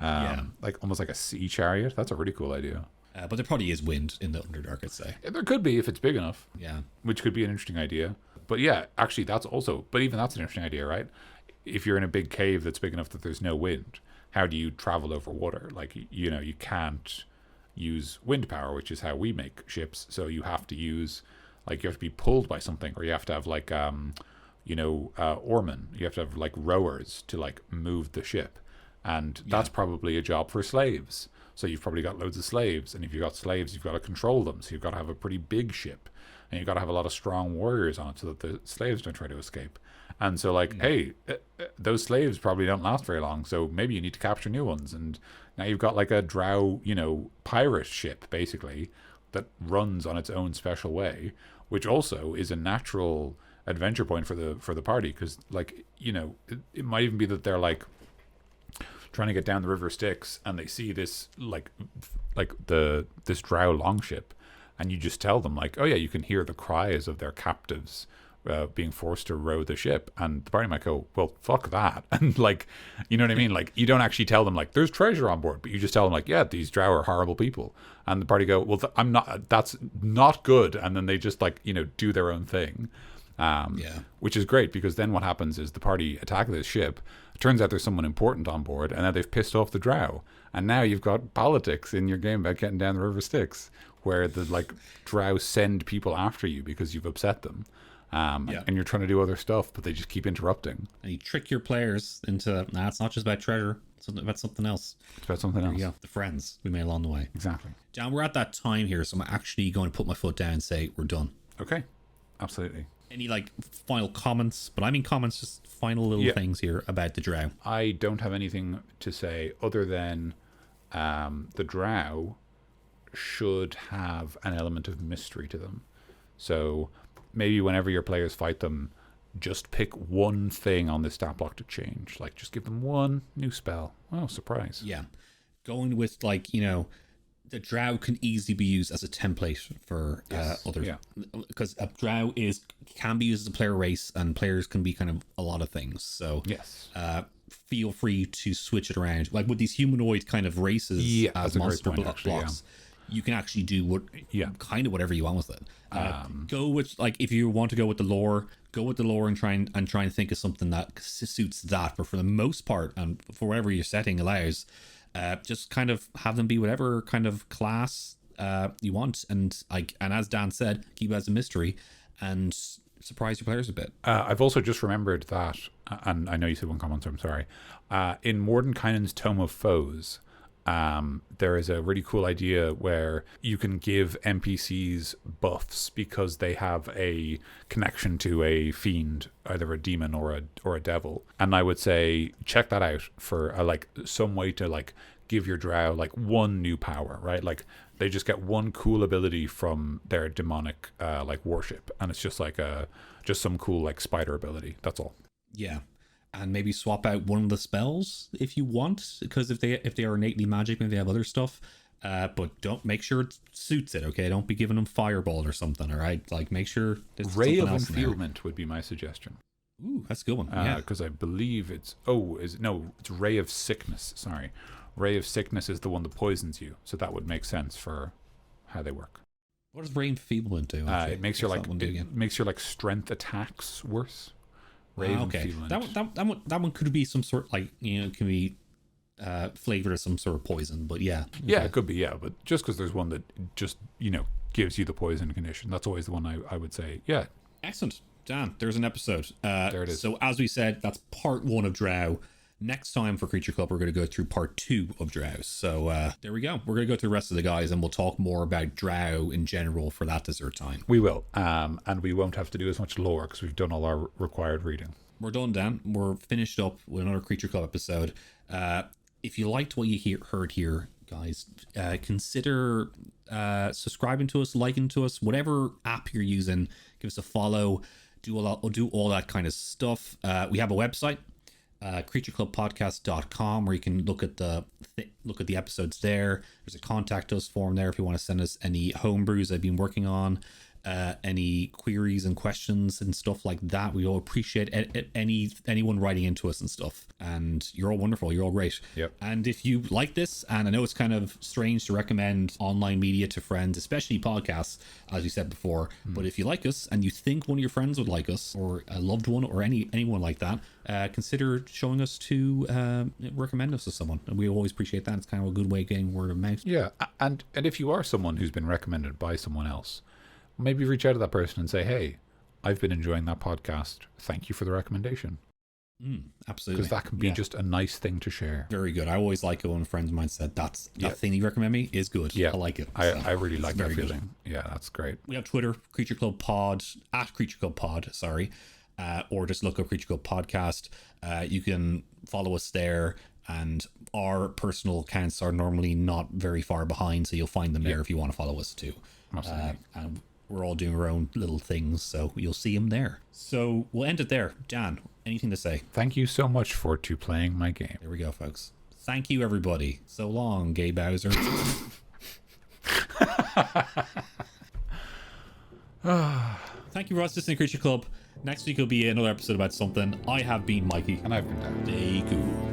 like almost like a sea chariot. That's a really cool idea. But there probably is wind in the Underdark, I'd say. There could be if it's big enough. Yeah, which could be an interesting idea. But yeah, actually, that's also. But even that's an interesting idea, right? If you're in a big cave that's big enough that there's no wind, how do you travel over water? Like, you can't use wind power, which is how we make ships. So you have to use, like, you have to be pulled by something, or you have to have like, oarmen. You have to have like rowers to like move the ship, and that's probably a job for slaves. So you've probably got loads of slaves, and if you've got slaves, you've got to control them. So you've got to have a pretty big ship, and you've got to have a lot of strong warriors on it so that the slaves don't try to escape. And so, like, hey, those slaves probably don't last very long, so maybe you need to capture new ones. And now you've got, like, a Drow, pirate ship, basically, that runs on its own special way, which also is a natural adventure point for the party, because, like, it might even be that they're, like, trying to get down the river Styx, and they see this, this Drow longship, and you just tell them, like, oh, yeah, you can hear the cries of their captives being forced to row the ship, and the party might go, well, fuck that. And like, you know what I mean? Like, you don't actually tell them like there's treasure on board, but you just tell them like, yeah, these Drow are horrible people, and the party go, well, that's not good. And then they just like, do their own thing, which is great, because then what happens is the party attack this ship. It turns out there's someone important on board, and now they've pissed off the Drow, and now you've got politics in your game about getting down the river Styx, where the like Drow send people after you because you've upset them. And you're trying to do other stuff, but they just keep interrupting. And you trick your players into, it's not just about treasure, it's about something else. It's about something else. Yeah, the friends we made along the way. Exactly. Dan, we're at that time here, so I'm actually going to put my foot down and say we're done. Okay, absolutely. Any like final comments? But I mean comments, just final little things here about the Drow. I don't have anything to say other than the Drow should have an element of mystery to them. So maybe whenever your players fight them, just pick one thing on the stat block to change. Like, just give them one new spell. Oh, surprise. Yeah. Going with, like, the Drow can easily be used as a template for others, because a Drow can be used as a player race, and players can be kind of a lot of things. So feel free to switch it around, like with these humanoid kind of races as monster blocks. You can actually do kind of whatever you want with it. Go with, like, if you want to go with the lore, and try and think of something that suits that. But for the most part, and for whatever your setting allows, just kind of have them be whatever kind of class you want, and as Dan said, keep it as a mystery and surprise your players a bit. I've also just remembered that, and I know you said one comment, so I'm sorry. In Mordenkainen's Tome of Foes, there is a really cool idea where you can give NPCs buffs because they have a connection to a fiend, either a demon or a devil. And I would say check that out for some way to give your Drow one new power, right? Like they just get one cool ability from their demonic worship, and it's just just some cool spider ability. That's all. Yeah. And maybe swap out one of the spells if you want, because if they are innately magic, maybe they have other stuff. But don't make sure it suits it. Okay, don't be giving them fireball or something. All right, make sure. Ray of Enfeelment would be my suggestion. Ooh, that's a good one. Because I believe it's Ray of Sickness. Sorry, Ray of Sickness is the one that poisons you, so that would make sense for how they work. What does Ray of Enfeelment do? It makes your strength attacks worse. Okay, that one could be some sort it can be flavored as some sort of poison, but it could be, but just because there's one that just gives you the poison condition, that's always the one I would say. Excellent, Dan. There's an episode. There it is. So as we said, that's part 1 of Drow. Next time for Creature Club, we're going to go through part 2 of Drow. So there we go. We're going to go through the rest of the guys, and we'll talk more about Drow in general for that dessert time. We will. And we won't have to do as much lore because we've done all our required reading. We're done, Dan. We're finished up with another Creature Club episode. If you liked what you heard here, guys, consider subscribing to us, liking to us, whatever app you're using. Give us a follow. Do all that kind of stuff. We have a website. creatureclubpodcast.com, where you can look at the episodes there. There's a contact us form there if you want to send us any homebrews I've been working on, any queries and questions and stuff like that. We all appreciate anyone writing into us and stuff, and you're all wonderful, you're all great. Yep. And if you like this, and I know it's kind of strange to recommend online media to friends, especially podcasts, as you said before, but if you like us and you think one of your friends would like us, or a loved one, or anyone like that, consider showing us to recommend us to someone, and we always appreciate that. It's kind of a good way of getting word of mouth. And if you are someone who's been recommended by someone else, maybe reach out to that person and say, hey, I've been enjoying that podcast, thank you for the recommendation. Absolutely, because that can be just a nice thing to share. Very good. I always like it when friends of mine said that thing you recommend me is good. I like it. I really like that feeling. That's great. We have Twitter, Creature Club Pod, at Creature Club Pod, sorry, or just look up Creature Club Podcast. You can follow us there, and our personal accounts are normally not very far behind, so you'll find them there if you want to follow us too. Absolutely. And we're all doing our own little things, so you'll see them there. So we'll end it there. Dan, anything to say? Thank you so much for playing my game. There we go, folks. Thank you, everybody. So long, Gay Bowser. Thank you for us listening to Creature Club. Next week will be another episode about something. I have been Mikey. And I've been Dan. Stay cool.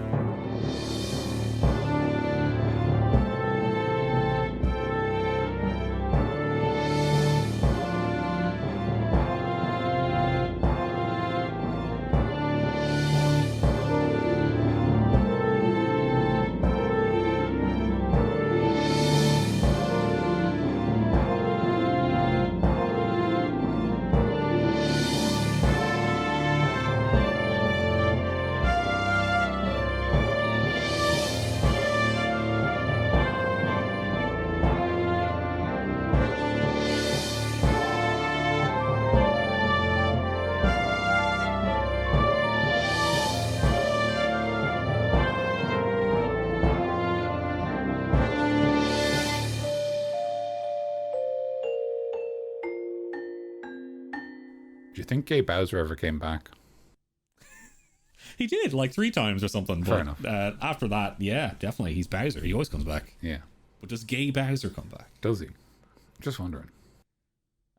Do you think Gay Bowser ever came back? He did, like 3 times or something. Fair but, enough. After that, yeah, definitely. He's Bowser. He always comes back. Yeah. But does gay Bowser come back? Does he? Just wondering.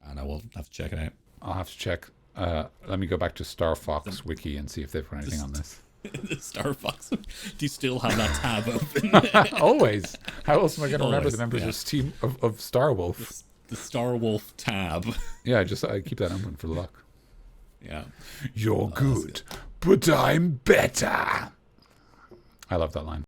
And I will have to check it out. I'll have to check. Let me go back to Star Fox Wiki and see if they've put anything on this. The Star Fox. Do you still have that tab open? Always. How else am I going to remember Always, the members of team of Star Wolf? The Star Wolf tab. Yeah, I keep that open for luck. Yeah. You're good, but I'm better. I love that line.